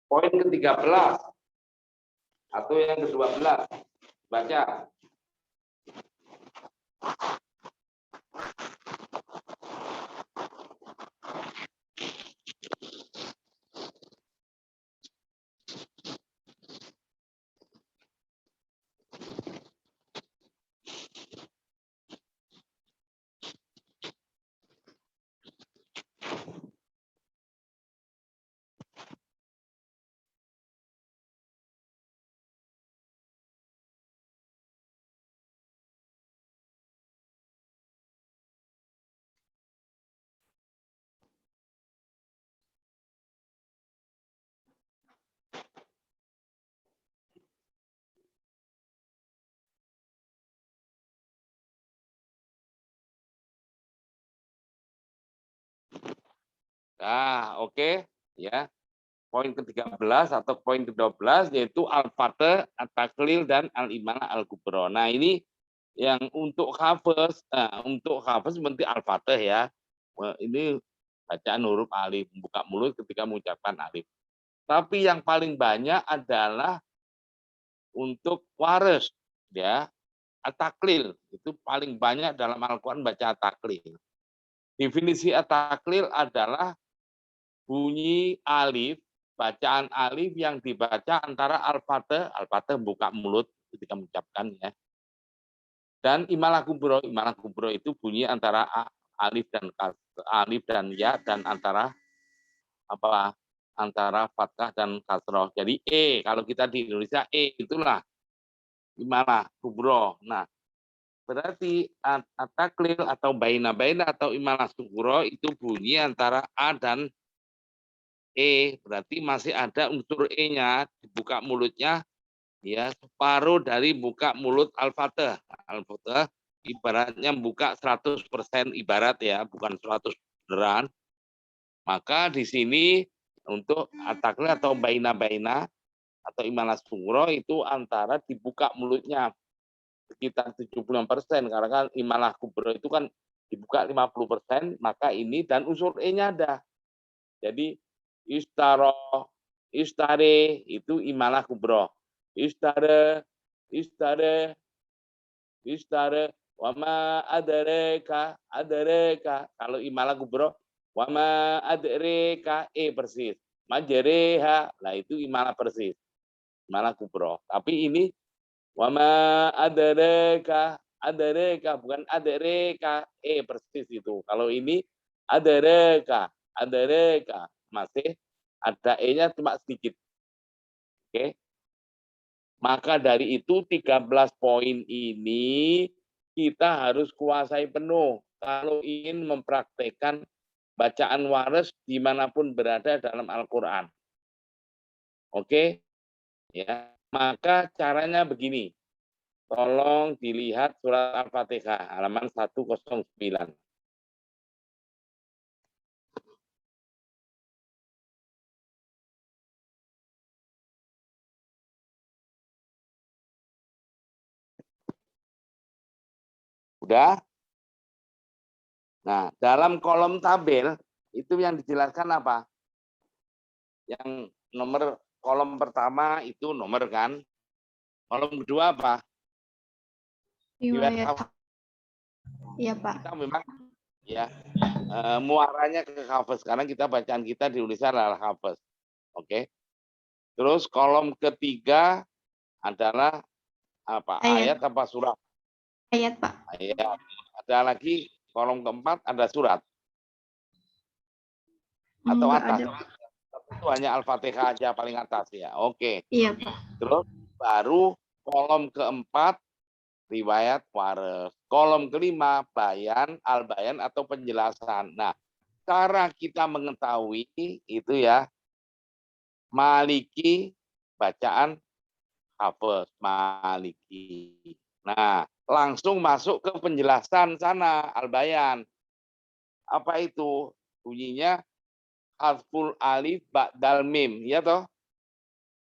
poin ke-13 atau yang ke-12 baca. Nah, oke, ya. Poin ke-13 atau poin ke-12 yaitu al-fatah, at-taklil dan al-imanah al-kubra. Nah, ini yang untuk hafaz, seperti al-fatah ya. Ini bacaan huruf alif, buka mulut ketika mengucapkan alif. Tapi yang paling banyak adalah untuk waris ya. At-taklil itu paling banyak dalam Al-Qur'an baca at-taklil. Definisi at-taklil adalah bunyi alif, bacaan alif yang dibaca antara al-fatah buka mulut ketika mengucapkan ya. Dan imalah kubro itu bunyi antara alif dan ya dan antara apa? Antara fathah dan kasroh. Jadi kalau kita di Indonesia itulah imalah kubro. Nah, berarti at-taklil atau baina-baina atau imalah kubro itu bunyi antara a dan berarti masih ada unsur E-nya, dibuka mulutnya ya separuh dari buka mulut al-fatah. Al-fatah ibaratnya buka 100% ibarat ya, bukan 100 beneran. Maka di sini untuk at-taklil atau baina-baina atau imalah sugro itu antara dibuka mulutnya sekitar 76% karena kan imalah kubro itu kan dibuka 50%, maka ini dan unsur E-nya ada. Jadi istare itu imalah kubro. Istare wama adareka. Kalau imalah kubro wama adareka persis. Majereha, lah itu imalah persis. Imalah kubro. Tapi ini wama adareka bukan adareka persis itu. Kalau ini adareka masih ada E-nya cuma sedikit. Oke. Maka dari itu 13 poin ini kita harus kuasai penuh kalau ingin mempraktekkan bacaan waris dimanapun berada dalam Al-Quran. Oke. Ya. Maka caranya begini. Tolong dilihat surat Al-Fatihah halaman 109. Udah? Nah, dalam kolom tabel itu yang dijelaskan apa? Yang nomor kolom pertama itu nomor kan? Kolom kedua apa? Riwayat. Iya, Pak. Kita memang ya muaranya ke hafaz karena kita bacaan kita di Indonesia adalah hafaz. Oke. Terus kolom ketiga adalah apa? Ayat apa surat? Ayat, Pak. Ayat. Ada lagi kolom keempat ada surat atau atas. Itu hanya Al-Fatihah aja paling atas ya. Oke. Iya, Pak. Terus baru kolom keempat riwayat waris. Kolom kelima bayan, al-bayan atau penjelasan. Nah, cara kita mengetahui itu ya Maliki bacaan hafaz Maliki. Nah, langsung masuk ke penjelasan sana al-bayan. Apa itu? Bunyinya hadful alif ba'dal mim, ya toh?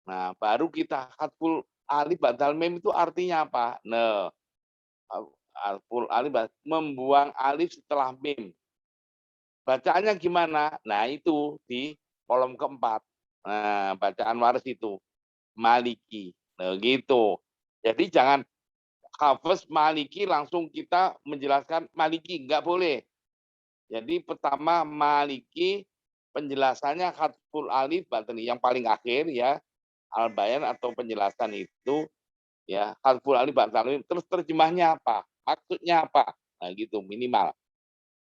Nah, baru kita hadful alif ba'dal mim itu artinya apa? Nah, hadful alif membuang alif setelah mim. Bacaannya gimana? Nah, itu di kolom keempat. Nah, bacaan waris itu Maliki. Nah, gitu. Jadi jangan hafaz Maliki langsung kita menjelaskan Maliki, nggak boleh. Jadi pertama Maliki penjelasannya khatful alif batni yang paling akhir ya, al-bayan atau penjelasan itu ya, khatful alif batni, terus terjemahnya apa? Maksudnya apa? Nah, gitu minimal.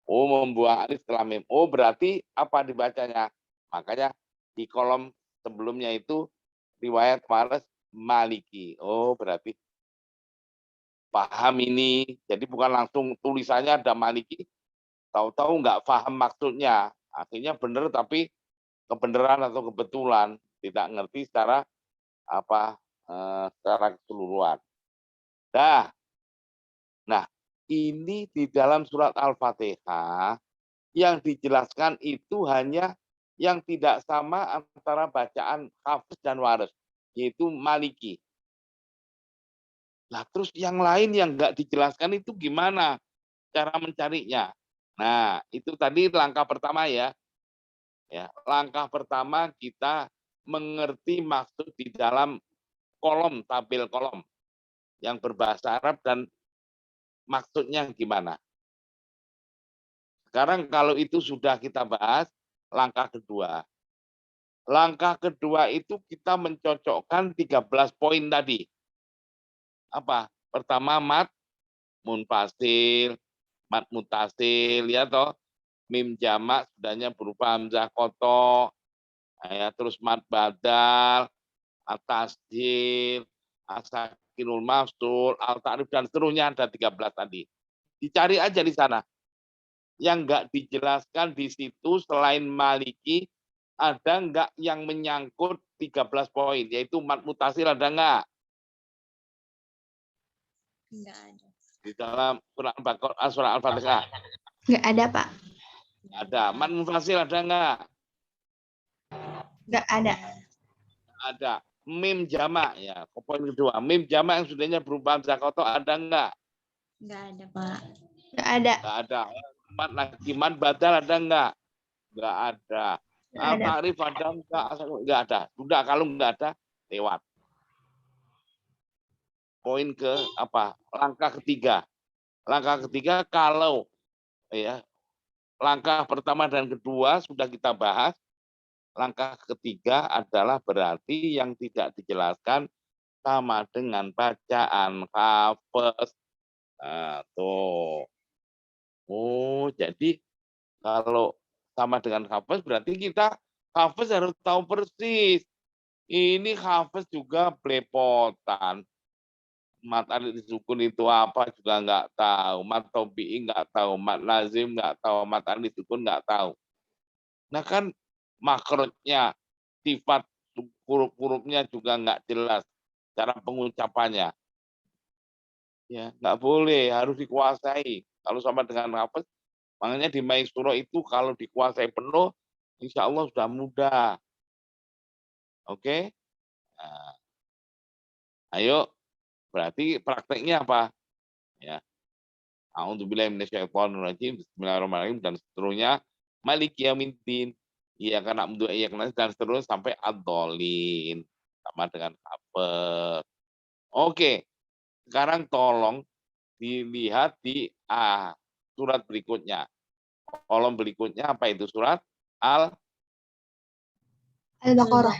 Oh, membuang alif setelah mim. Oh, berarti apa dibacanya? Makanya di kolom sebelumnya itu riwayat waris Maliki. Oh, berarti paham ini. Jadi bukan langsung tulisannya ada Maliki, tahu-tahu nggak paham maksudnya. Akhirnya benar tapi kebenaran atau kebetulan tidak ngerti secara secara keseluruhan. Nah, ini di dalam surat Al-Fatihah yang dijelaskan itu hanya yang tidak sama antara bacaan hafaz dan waris, yaitu Maliki. Nah, terus yang lain yang nggak dijelaskan itu gimana cara mencarinya? Nah, itu tadi langkah pertama ya. Langkah pertama kita mengerti maksud di dalam kolom, tabel kolom yang berbahasa Arab dan maksudnya gimana. Sekarang kalau itu sudah kita bahas, langkah kedua. Langkah kedua itu kita mencocokkan 13 poin tadi. Apa? Pertama mat munfasil, mat mutasil, ya toh. Mim jamak sudahnya berupa hamzah koto, ya, terus mat badal, at-tasdil, asakinul mafsul, al-ta'rif dan seterusnya ada 13 tadi. Dicari aja di sana. Yang enggak dijelaskan di situ selain Maliki ada enggak yang menyangkut 13 poin, yaitu mat mutasil ada enggak? Enggak ada. Di dalam surah Al-Fatihah. Nggak ada, Pak. Ada. Mat munfasil ada enggak? Nggak ada. Ada. Mim jamak ya. Poin kedua, mim jamak yang sudahnya berupa hamzah koto ada enggak? Enggak ada, Pak. Nggak ada. Enggak ada. Mat lagi mat badal ada enggak? Enggak ada. Nggak ada. Al-ta'rif ada enggak? Enggak ada. Sudah, kalau enggak ada lewat. Poin ke apa? Langkah ketiga. Langkah ketiga kalau ya langkah pertama dan kedua sudah kita bahas. Langkah ketiga adalah berarti yang tidak dijelaskan sama dengan bacaan hafaz. Nah, tuh. Oh, jadi kalau sama dengan hafaz berarti kita hafaz harus tahu persis. Ini hafaz juga belepotan. Mat alif sukun itu apa juga nggak tahu. Mat tobi'i nggak tahu. Mat lazim nggak tahu. Mat alif sukun nggak tahu. Nah kan makrotnya, sifat huruf-hurufnya juga nggak jelas. Cara pengucapannya. Ya, nggak boleh, harus dikuasai. Kalau sama dengan hafaz, makanya di Maisuro itu kalau dikuasai penuh, insya Allah sudah mudah. Oke? Nah, ayo, berarti prakteknya apa? Ya. A'udzubillahi minasyaitonirrajim, bismillahirrahmanirrahim dan seterusnya. Maliki yaumiddin. Iya karena na'budu iya karena dan seterusnya sampai ad-dhalin. Sama dengan hafaz. Oke. Sekarang tolong dilihat di surat berikutnya. Kolom berikutnya apa itu surat? Al-Baqarah.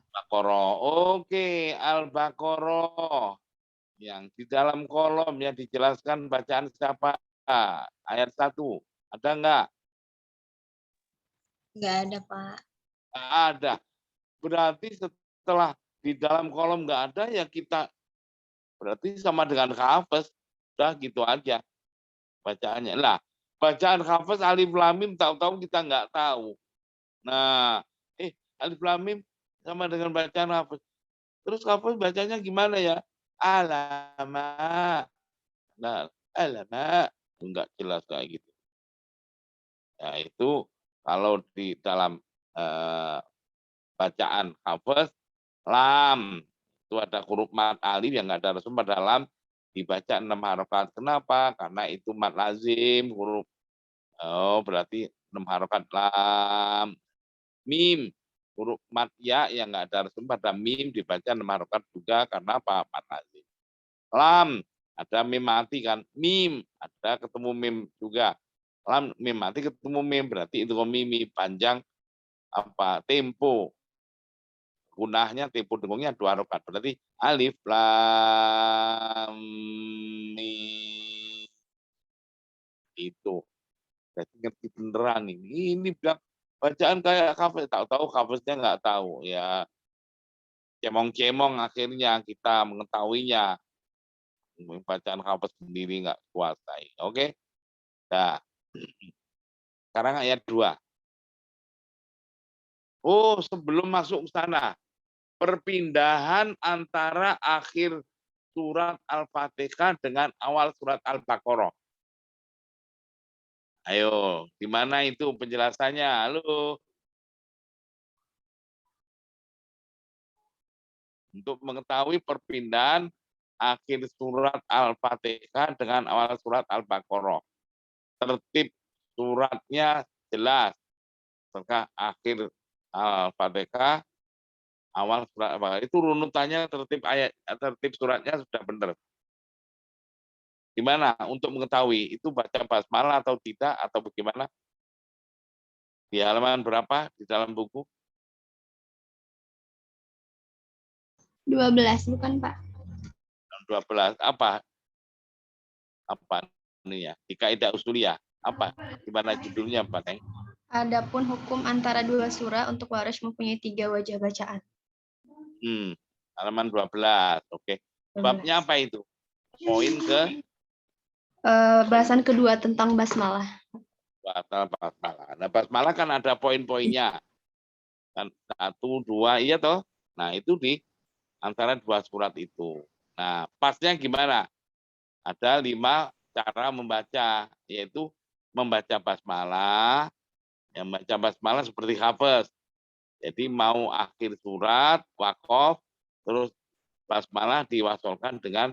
Al-Baqarah. Oke, Al-Baqarah. Yang di dalam kolom yang dijelaskan bacaan siapa? Ayat 1. Ada enggak? Enggak ada, Pak. Enggak ada. Berarti setelah di dalam kolom enggak ada ya kita berarti sama dengan hafaz. Udah gitu aja bacaannya. Lah, bacaan hafaz alif lam mim tahu-tahu kita enggak tahu. Nah, alif lam mim sama dengan bacaan hafaz. Terus hafaz bacanya gimana ya? Alama. Nah, alama enggak jelas kayak gitu. Ya itu kalau di dalam bacaan hafaz lam itu ada huruf mat alif yang enggak ada resum pada lam dibaca 6 harokat. Kenapa? Karena itu mat lazim huruf. Oh, berarti 6 harokat lam. Mim, huruf mat ya yang nggak ada resim pada mim dibaca 6 harokat juga karena apa? Mat lazim. Lam, ada mim mati kan? Mim, ada ketemu mim juga. Lam, mim mati ketemu mim, berarti itu mimi panjang apa? Tempo. Gunahnya tempo dengungnya 2 harokat. Berarti alif lam mim. Itu. Jadi ngerti beneran ini. Ini bilang bacaan kayak Hafiz, tahu-tahu Hafiznya nggak tahu ya, cemong-cemong akhirnya kita mengetahuinya, bacaan Hafiz sendiri nggak kuasai. Oke, nah sekarang ayat 2. Oh, sebelum masuk ke sana, perpindahan antara akhir surat Al-Fatihah dengan awal surat Al-Baqarah. Ayo, di mana itu penjelasannya? Halo. Untuk mengetahui perpindahan akhir surat Al-Fatihah dengan awal surat Al-Baqarah. Tertib suratnya jelas. Setelah akhir Al-Fatihah, awal surat Al-Baqarah. Itu runutannya tertib suratnya sudah benar. Gimana untuk mengetahui itu baca basmalah atau tidak atau bagaimana? Di halaman berapa di dalam buku? 12 bukan Pak? 12. Apa ini ya? Di kaidah usuliyah. Apa? Gimana judulnya, Pak Neng? Adapun hukum antara dua surah untuk waris mempunyai 3 wajah bacaan. Halaman 12. Oke. Babnya apa itu? Poin ke Bahasan kedua tentang basmalah. basmalah. Nah, basmalah kan ada poin-poinnya. Kan 1, 2, iya toh? Nah, itu di antara 2 surat itu. Nah, pasnya gimana? Ada 5 cara membaca, yaitu membaca basmalah. Yang membaca basmalah seperti Hafiz. Jadi mau akhir surat, waqaf, terus basmalah diwasolkan dengan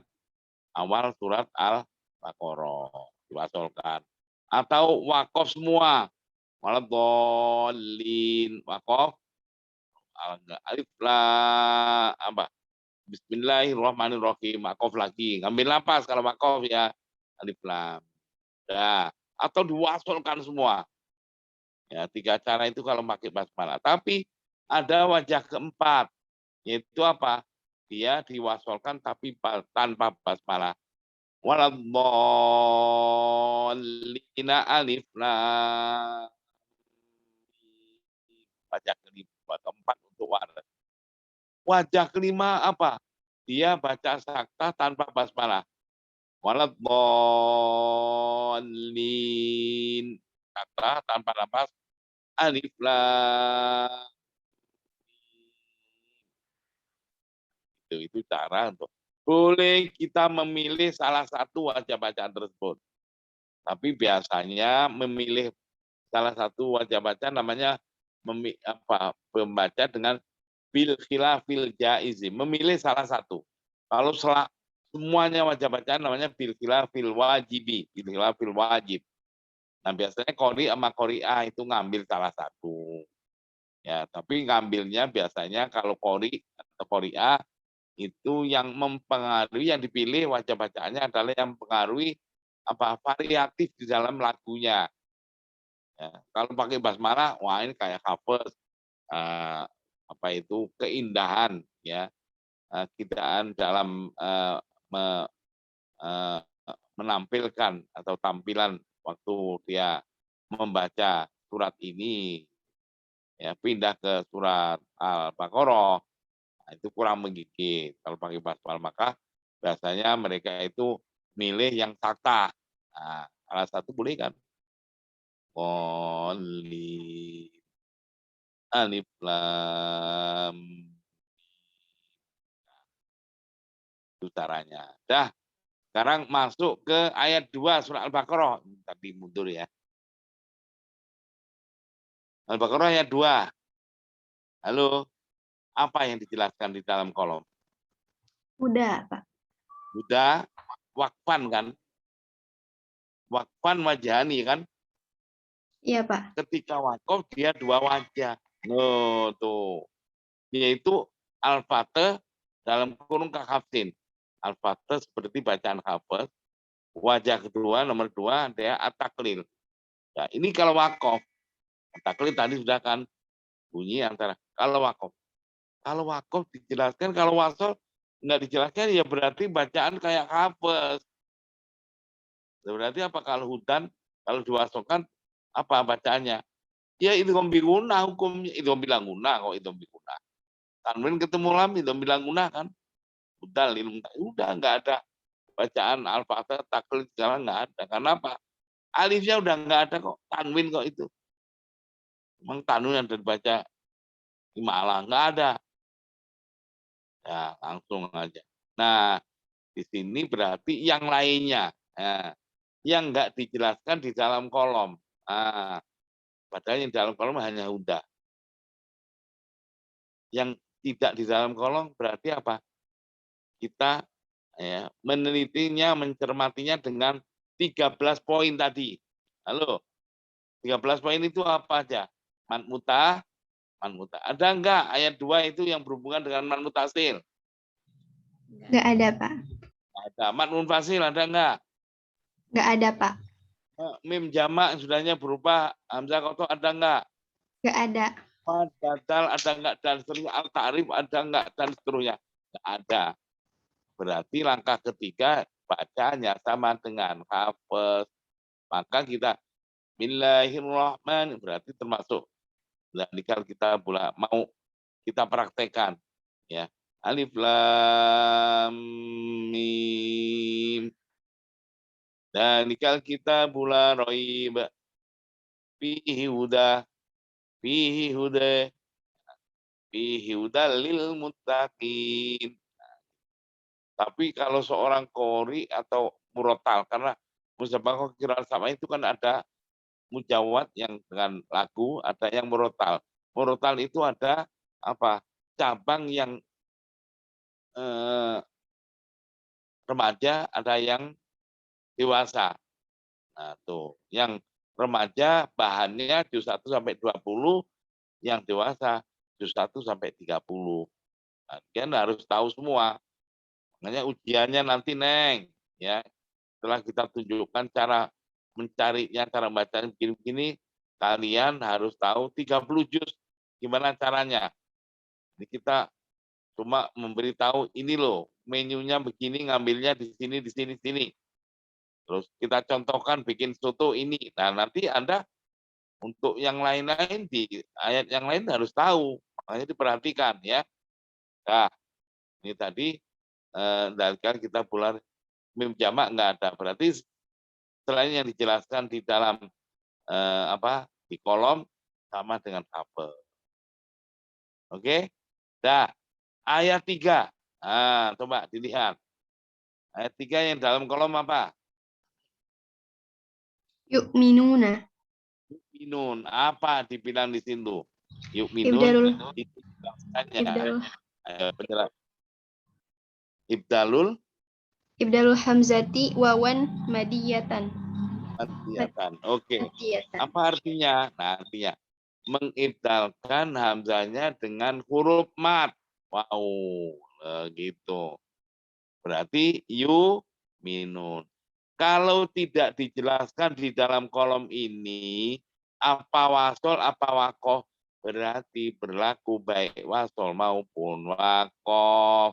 awal surat Al-Baqarah. Diwasolkan. Atau waqaf semua. Waladhdallin, waqaf, alif lam apa? Bismillahirrahmanirrahim, waqaf lagi. Ngambil napas kalau waqaf ya, alif lam. Nah, atau diwasolkan semua. Ya, 3 cara itu kalau pakai basmalah. Tapi ada wajah keempat, yaitu apa? Dia diwasolkan tapi tanpa basmalah. Waladhdallina alif lam. Wajah keempat untuk waras. Wajah kelima apa? Dia baca sakta tanpa basmalah. Waladhdallin. Sakta tanpa nafas. Alif lam. Itu cara untuk boleh kita memilih salah satu wajah bacaan tersebut. Tapi biasanya memilih salah satu wajah bacaan namanya membaca dengan bil khilafil jaizi, memilih salah satu. Kalau semuanya wajah bacaan namanya bil khilafil wajibi, bil khilafil wajib. Nah, biasanya qori sama qori'ah itu ngambil salah satu. Ya, tapi ngambilnya biasanya kalau qori atau qori'ah itu yang mempengaruhi, yang dipilih wajah bacaannya adalah yang mempengaruhi variatif di dalam lagunya. Ya, kalau pakai basmalah, wah ini kayak Hafiz, keindahan ya, kita dalam menampilkan atau tampilan waktu dia membaca surat ini, ya pindah ke surat Al-Baqarah. Nah, itu kurang menggigit kalau pakai basmalah, maka biasanya mereka itu milih yang sakta. Nah, salah satu boleh kan? Alif lam. Itu caranya. Dah, sekarang masuk ke ayat 2 surat Al-Baqarah. Tadi mundur ya. Al-Baqarah ayat 2. Halo. Apa yang dijelaskan di dalam kolom? Udah, Pak. Udah, wakfan kan? Wakfan wajani kan? Iya, Pak. Ketika wakaf dia 2 wajah. No, tuh. Yaitu al-fatih dalam kurung kahafsin. Al-fatih seperti bacaan hafaz. Wajah kedua, nomor 2, dia at-taklil. Ya, ini kalau wakof. Taklid tadi sudah kan bunyi antara kalau wakof. Kalau wakof dijelaskan, kalau wasol nggak dijelaskan ya berarti bacaan kayak hafaz. Berarti apa kalau hudan, kalau diwasolkan apa bacaannya? Ya itu guna hukumnya, itu bilang guna kok itu guna. Tanwin ketemu lam itu bilang guna kan? Udah nggak ada bacaan al-fatihah taklid sekarang nggak ada. Karena apa? Alifnya udah nggak ada kok, tanwin kok itu. Memang tanwin yang dibaca malah nggak ada. Ya, langsung aja. Nah, di sini berarti yang lainnya. Nah, yang nggak dijelaskan di dalam kolom. Nah, padahal yang di dalam kolom hanya udah. Yang tidak di dalam kolom berarti apa? Kita ya, menelitinya, mencermatinya dengan 13 poin tadi. Halo, 13 poin itu apa aja? Manmutah, manmutah. Ada enggak ayat 2 itu yang berhubungan dengan manmutasil? Nggak ada, Pak. Ada. Manmunfasil ada enggak? Nggak ada, Pak. Mim jamak sudahnya berupa hamzah kotor ada enggak? Nggak ada. Mad badal ada enggak dan seterusnya, al ta'rif ada enggak dan seterusnya. Enggak ada. Berarti langkah ketiga bacanya sama dengan hafaz. Maka kita Bismillahirrahmanirrahim berarti termasuk. Nah, kalau kita mau kita praktekkan ya. Alif lam mim. Dan kalau kita roib fihi huda fihi huda fihi huda lil muttaqin. Tapi kalau seorang qori atau murotal, karena musabaqah qiraat sama itu kan ada mujawad yang dengan lagu, ada yang murotal. Murotal itu ada apa? Cabang yang remaja, ada yang dewasa. Nah, tuh, yang remaja bahannya juz 1 sampai 20, yang dewasa juz 1 sampai 30. Nah, kalian harus tahu semua. Makanya ujiannya nanti, Neng, ya. Setelah kita tunjukkan cara mencarinya, cara bacanya begini-begini, kalian harus tahu 30 juz gimana caranya. Jadi kita cuma memberitahu ini loh, menunya begini, ngambilnya di sini, di sini, sini. Terus kita contohkan bikin soto ini. Nah, nanti Anda untuk yang lain-lain di ayat yang lain harus tahu. Makanya diperhatikan ya. Nah, ini tadi dari kita bulan mim jamak nggak ada. Berarti selain yang dijelaskan di dalam di kolom sama dengan tabel. Oke? Dah, ayat 3. Nah, coba dilihat. Ayat 3 yang dalam kolom apa? Yuk minuna. Minun. Apa dibilang di situ? Yuk minun. Ibdalul. Dijelaskannya. Ibdalul. Penjelas. Ibdalul. Ibdalul hamzati wawan madiyatan. Madiyatan. Oke. Madiyatan. Apa artinya? Nah, artinya mengibdalkan hamzanya dengan huruf mat. Wow, gitu. Berarti yu minun. Kalau tidak dijelaskan di dalam kolom ini, apa wasol, apa wakof, berarti berlaku baik wasol maupun wakof.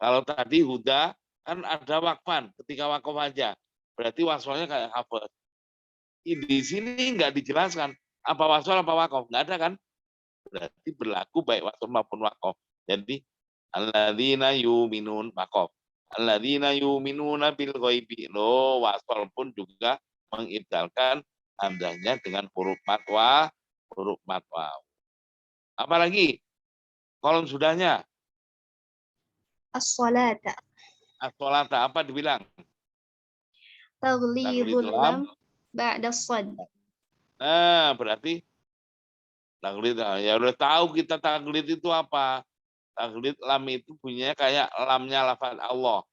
Kalau tadi huda, kan ada wakfan, ketika wakof aja. Berarti wasolnya kayak hafaz. Di sini nggak dijelaskan apa wasol, apa wakof. Nggak ada kan? Berarti berlaku baik wasol maupun wakof. Jadi, alladzina yuminun wakof. Alladzina yuminuna bil ghaibi. Loh, wasol pun juga mengibdalkan hamzahnya dengan huruf matwa, huruf matwa. Apalagi kolom sudahnya As-salata. as-sholata apa dibilang? Taglidul lam ba'da sad. Nah, berarti taglid ya udah tahu kita taglid itu apa? Taglid lam itu bunyinya kayak lamnya lafaz Allah.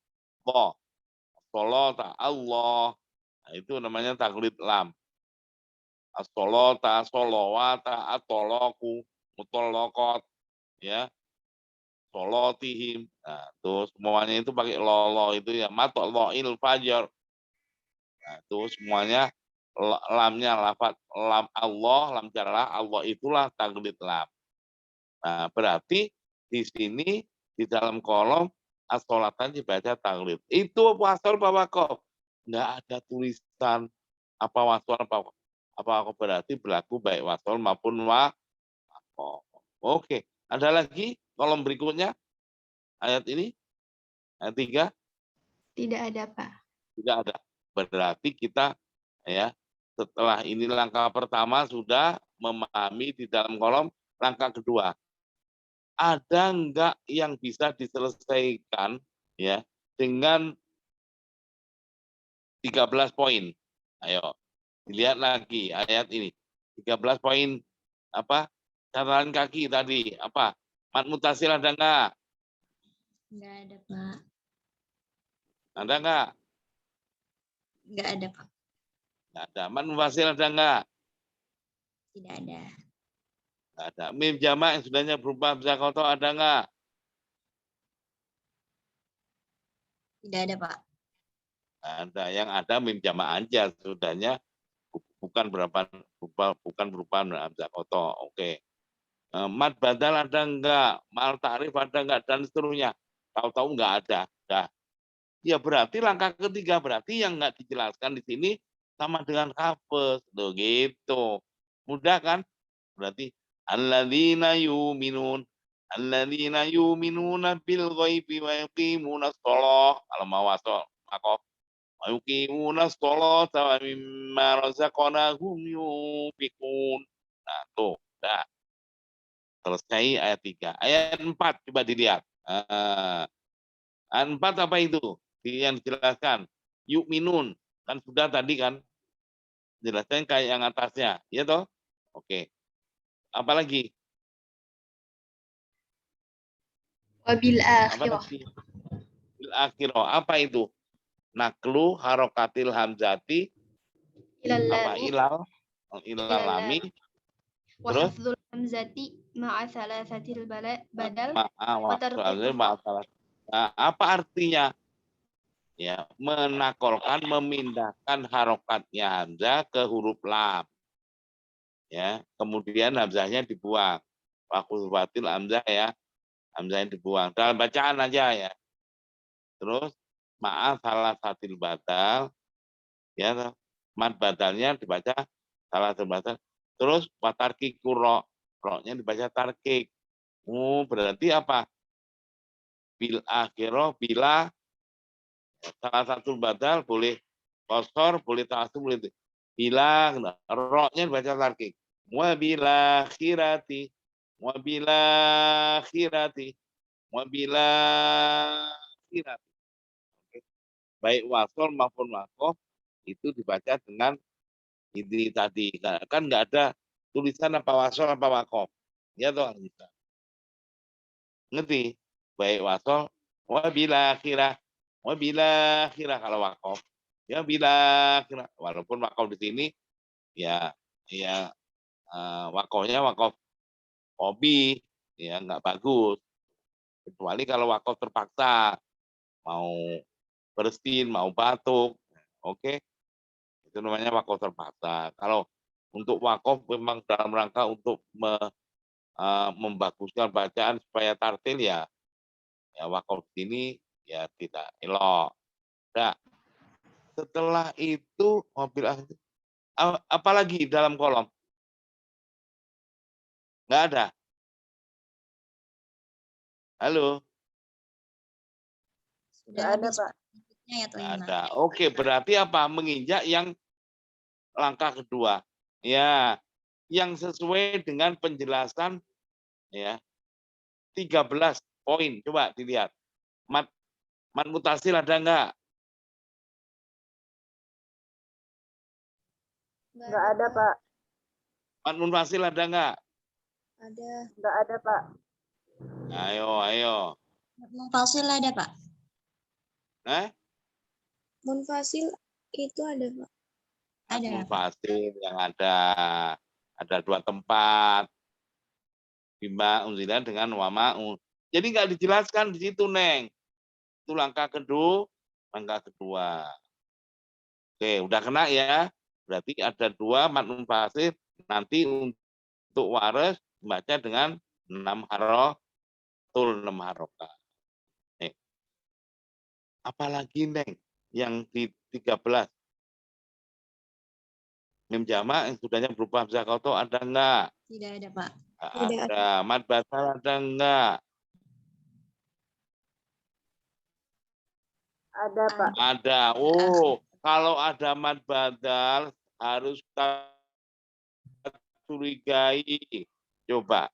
Allah. Sholata Allah. Nah, itu namanya taglid lam. As-sholata, sholawata, atoloku. mutolokot, ya, solotihim. Nah, tuh semuanya itu pakai lolo itu ya, matoloil fajar. Nah, itu semuanya lamnya lafaz lam Allah, lam jalalah, Allah itulah taklid lam. Nah, berarti di sini di dalam kolom as-sholatan dibaca taklid. Itu wasol apa wakof? Nggak ada tulisan apa wasol apa wakof, berarti berlaku baik wasol maupun wakof. Oke, ada lagi kolom berikutnya ayat ini ayat 3 Tidak ada, Pak. tidak ada. Berarti kita ya setelah ini langkah pertama sudah memahami di dalam kolom, langkah kedua ada enggak yang bisa diselesaikan ya dengan 13 poin. Ayo dilihat lagi ayat ini. 13 poin apa? Catatan kaki tadi apa? Mat mutasil ada enggak? Enggak ada, Pak. Ada enggak? Enggak ada, Pak. Enggak ada. Mat mufasil ada enggak? Tidak ada. Enggak ada. Mim jamak yang sudahnya berupa hamzah koto ada enggak? Tidak ada, Pak. Ada. Yang ada mim jamak aja sudahnya bukan bukan berupa hamzah koto. Oke. Mat badal ada enggak? Mal ta'rif ada enggak? Dan seterusnya. Tahu-tahu enggak ada. Dah. Ya berarti langkah ketiga berarti yang enggak dijelaskan di sini sama dengan hafes. Tuh gitu. Mudah kan? Berarti alladzina yu'minuna bil ghaibi wa yuqimuna shalah. Kalau mau wasol, makof. Wa yuqimuna shalah wa mimma razaqnahum yunfiqun. Nah, tuh. Dah. Selesai ayat 3. Ayat 4 coba dilihat. Ayat 4 apa itu? Yang dijelaskan. Yu'minun. Kan sudah tadi kan. Jelaskan kayak yang atasnya. Ya toh? Oke. Apalagi? Wabil Apa akhirah. lagi? Bil akhirah. Apa itu? Naklu harokatil hamzati. Ilal Apa? lamu. Ilal lami. Wa Terus? hafdzul hamzati ma'a thalathatil badal. Nah, apa artinya? Ya, menakolkan, memindahkan harokatnya hamzah ke huruf lam. Ya, kemudian hamzahnya dibuang. Wakufatil hamzah ya, hamzahnya dibuang. Dalam bacaan aja ya. Terus maaf salah satil batal, ya, mat badalnya dibaca salah satil batal. Terus watarki kuro, roknya dibaca tarkik. Berarti apa? Bil akhirah bila salah satu badal boleh kosor, boleh ta'asub, boleh bila roknya dibaca tarkik. Wabila khirati, wabila khirati, wabila khirati. Baik wasol maupun wakof itu dibaca dengan ini tadi. Kan nggak ada tulisan apa wasol apa wakof. Ya toh, ngerti? Baik wasol, wabila khirah kalau wakof. Ya bila khirah. Walaupun wakof di sini ya wakofnya wakof hobi, ya nggak bagus. Kecuali kalau wakof terpaksa mau bersin, mau batuk, oke, itu namanya wakof terpaksa. Kalau untuk wakof memang dalam rangka untuk membaguskan bacaan supaya tartil ya wakof ini ya tidak elok. Nah, setelah itu mobil apalagi dalam kolom nggak ada. Halo. Sudah Nggak ada, habis Pak. berikutnya ya, Nggak 5. ada. Oke, berarti apa? Menginjak yang langkah kedua. Ya, yang sesuai dengan penjelasan ya 13 poin. Coba dilihat. Mat mutasil ada enggak? Nggak ada, Pak. Mat munfasil ada enggak? Ada. Nggak ada, Pak. Ayo. Munfasil ada, Pak. Munfasil itu ada, Pak. Ada, Pak. Munfasil yang ada 2 tempat. bima unzila dengan wama'un. Jadi nggak dijelaskan di situ, Neng. Itu langkah kedua. Oke, udah kena ya. Berarti ada 2 mad munfasil. Nanti untuk waris baca dengan 6 harotul 6 harokat. Apalagi, Neng, yang di 13. Mim jamak yang sudahnya berupa hamzah koto ada enggak? Tidak ada, Pak. Nggak ada. Mad batal ada enggak? Ada, Pak. Ada. Oh, kalau ada mad badal harus kita curigai. Coba.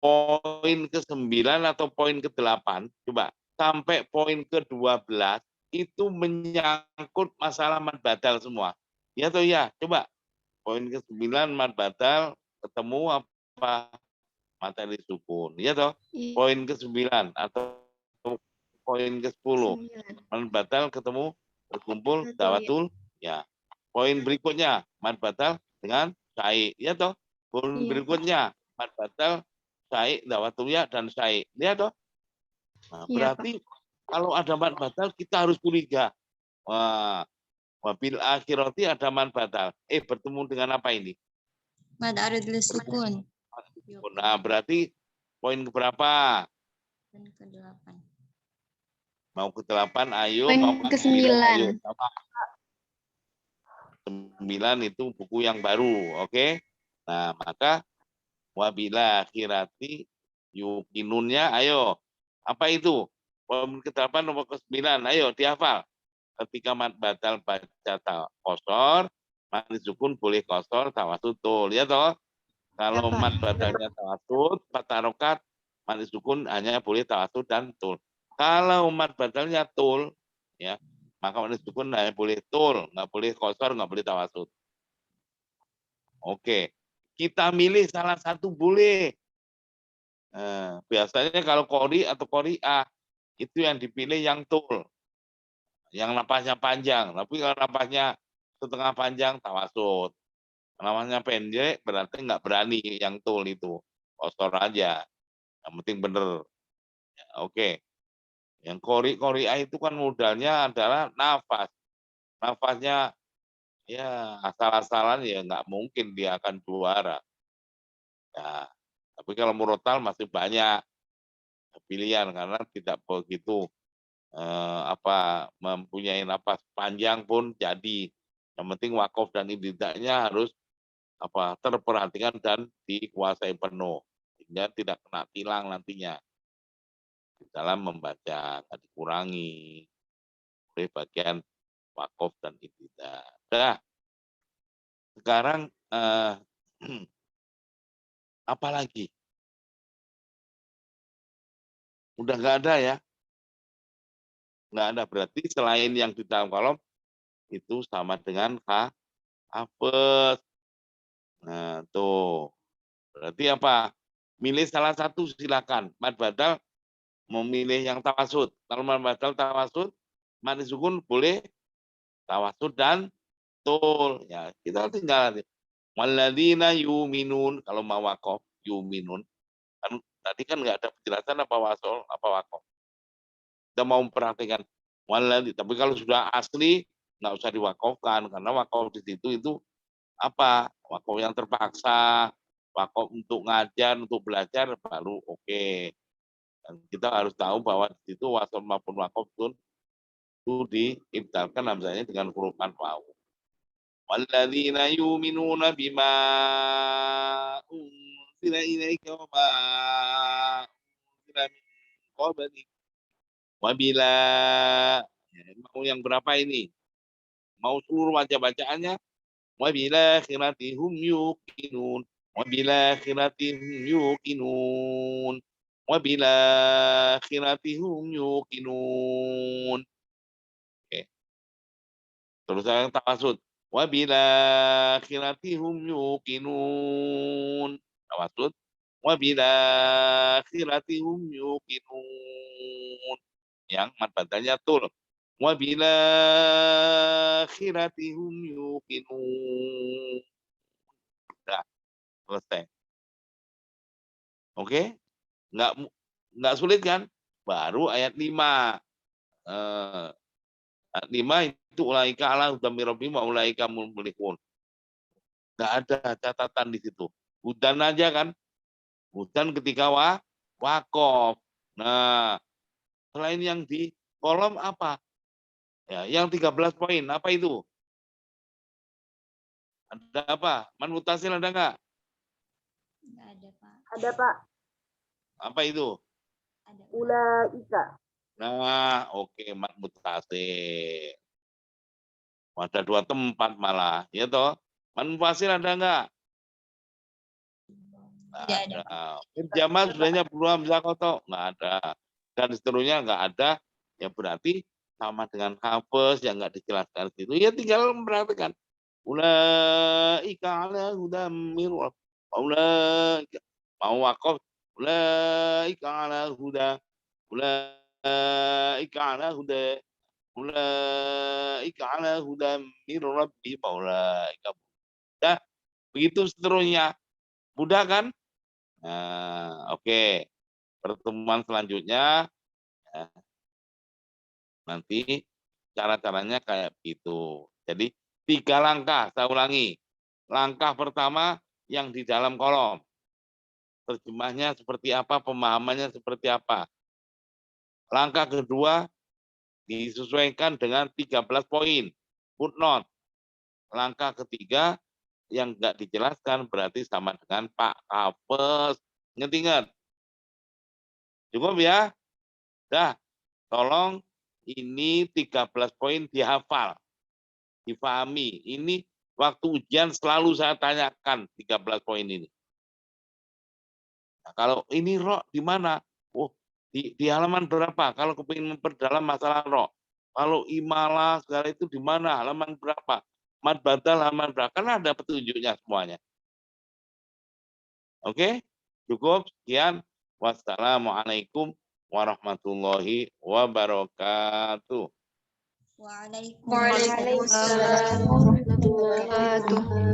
Poin ke-9 atau poin ke-8, coba sampai poin ke-12 itu menyangkut masalah mad badal semua. Ya atau ya? Coba. Poin ke-9 mad badal ketemu apa? Materi sukun. Ya toh? Iya. Poin ke-9 atau poin ke-10 mad badal ketemu berkumpul Betul, dawatul ya. Poin berikutnya mad badal dengan syai. Ya toh? Poin Iya, Pak. berikutnya mad badal syai, dawatul ya dan syai. Ya toh? Nah, Iya, berarti kalau ada mad badal kita harus curiga. Wah, wabil akhirati ada mad badal. Bertemu dengan apa ini? Mad arid lisukun. Nah, berarti poin keberapa? Dan ke-8. Mau ke-8, ayo. Poin Mau ke-9. ayo. 9 itu buku yang baru, oke? Nah, maka wabila akhirati yukinunnya, ayo. Apa itu? Poin ke-8 nomor ke-9, ayo dihafal. Ketika mad batal baca kosor, mad sukun boleh kosor, tawasutul, ya toh? Kalau Ya, Pak. mad batalnya tawasud, 4 harokat, mad sukun hanya boleh tawasud dan tul. Kalau mad batalnya tul, ya, maka mad sukun hanya boleh tul, nggak boleh kosor, nggak boleh tawasud. Oke, kita milih salah satu boleh. Biasanya kalau kori atau koriah itu yang dipilih yang tul, yang napasnya panjang. Tapi kalau napasnya setengah panjang tawasud, namanya pendek berarti nggak berani yang tul itu, kosor aja. Yang penting bener. Oke, yang koriah itu kan modalnya adalah nafas. Nafasnya ya asal-asalan ya nggak mungkin dia akan juara. Ya, tapi kalau murotal masih banyak pilihan karena tidak begitu mempunyai napas panjang pun jadi. Yang penting wakaf dan ibtida'nya harus terperhatikan dan dikuasai penuh sehingga tidak kena tilang nantinya di dalam membaca, nggak dikurangi oleh bagian wakaf dan ibtidah. Nah, sekarang apa lagi? Udah nggak ada ya? Nggak ada, berarti selain yang di dalam kolom itu sama dengan hafes. Nah, tuh. Berarti apa? Milih salah satu silakan. Mad badal memilih yang tawasud. Kalau mad badal tawasud, mad sukun boleh tawasud dan tul. Ya, kita tinggal nanti. Walladzina yuminun, kalau mau wakaf yuminun. Kan tadi kan nggak ada penjelasan apa wasol, apa wakaf. Kita mau memperhatikan walladzi, tapi kalau sudah asli nggak usah diwakafkan karena wakaf di situ itu wakaf yang terpaksa, wakaf untuk ngajar, untuk belajar baru oke. Dan kita harus tahu bahwa di situ wasol maupun wakaf itu diibdalkan hamzahnya dengan huruf waw. Walladzina yu'minuna bima unzila ilaika wa ma unzila min qablik. Wabila, mau yang berapa ini? Mau seluruh wajah bacaannya? Wabila khiratihum yuqinun. Wabila khiratihum yuqinun. Wabila khiratihum yuqinun. Oke. Terus yang tawasud. Wabila khiratihum yuqinun. Tawasud. Wabila khiratihum yuqinun. Yang mad badalnya tul. Wabila akhiratihum yuqinun. Sudah selesai. Oke? Nggak sulit kan? Baru ayat 5. Ayat 5 itu ulaika ala hudam mir rabbihim wa ulaika muflihun. Nggak ada catatan di situ. Hudan aja kan? Hudan ketika wakof. Nah, selain yang di kolom apa? Ya, yang 13 poin, apa itu? Ada apa? Man mutasil ada nggak? Nggak ada, Pak. Ada, Pak. Apa itu? Ada. Ulaika. Nah, oke, man mutasil. Ada 2 tempat malah, ya toh? Man mufasil ada nggak? Tidak ada, Jamaah sudahnya belum hamzah koto, nggak ada. Dan seterusnya nggak ada, ya berarti sama dengan hafes yang nggak dijelaskan situ. Ya tinggal memperhatikan. Ulaika ala hudam mir ulaika mau wakof ulaika ala huda ulaika ala huda ulaika ala hudam mir rabbi ulaika. Ya, begitu seterusnya. Mudah kan? Nah, oke. Pertemuan selanjutnya ya, nanti cara-caranya kayak begitu. Jadi 3 langkah, saya ulangi. Langkah pertama yang di dalam kolom. Terjemahnya seperti apa, pemahamannya seperti apa. Langkah kedua disesuaikan dengan 13 poin. Footnote. Langkah ketiga yang enggak dijelaskan berarti sama dengan Pak Hafes. Ingat-ingat. Cukup ya? Dah, tolong ini 13 poin dihafal. Difahami. Ini waktu ujian selalu saya tanyakan 13 poin ini. Nah, kalau ini roh di mana? Oh, di halaman berapa? Kalau kepingin memperdalam masalah roh. Kalau imalah segala itu di mana? Halaman berapa? Mad badal halaman berapa? Karena ada petunjuknya semuanya. Oke? Cukup. Sekian. Wassalamualaikum warahmatullahi wabarakatuh. Waalaikumsalam. Waalaikumsalam warahmatullahi wabarakatuh.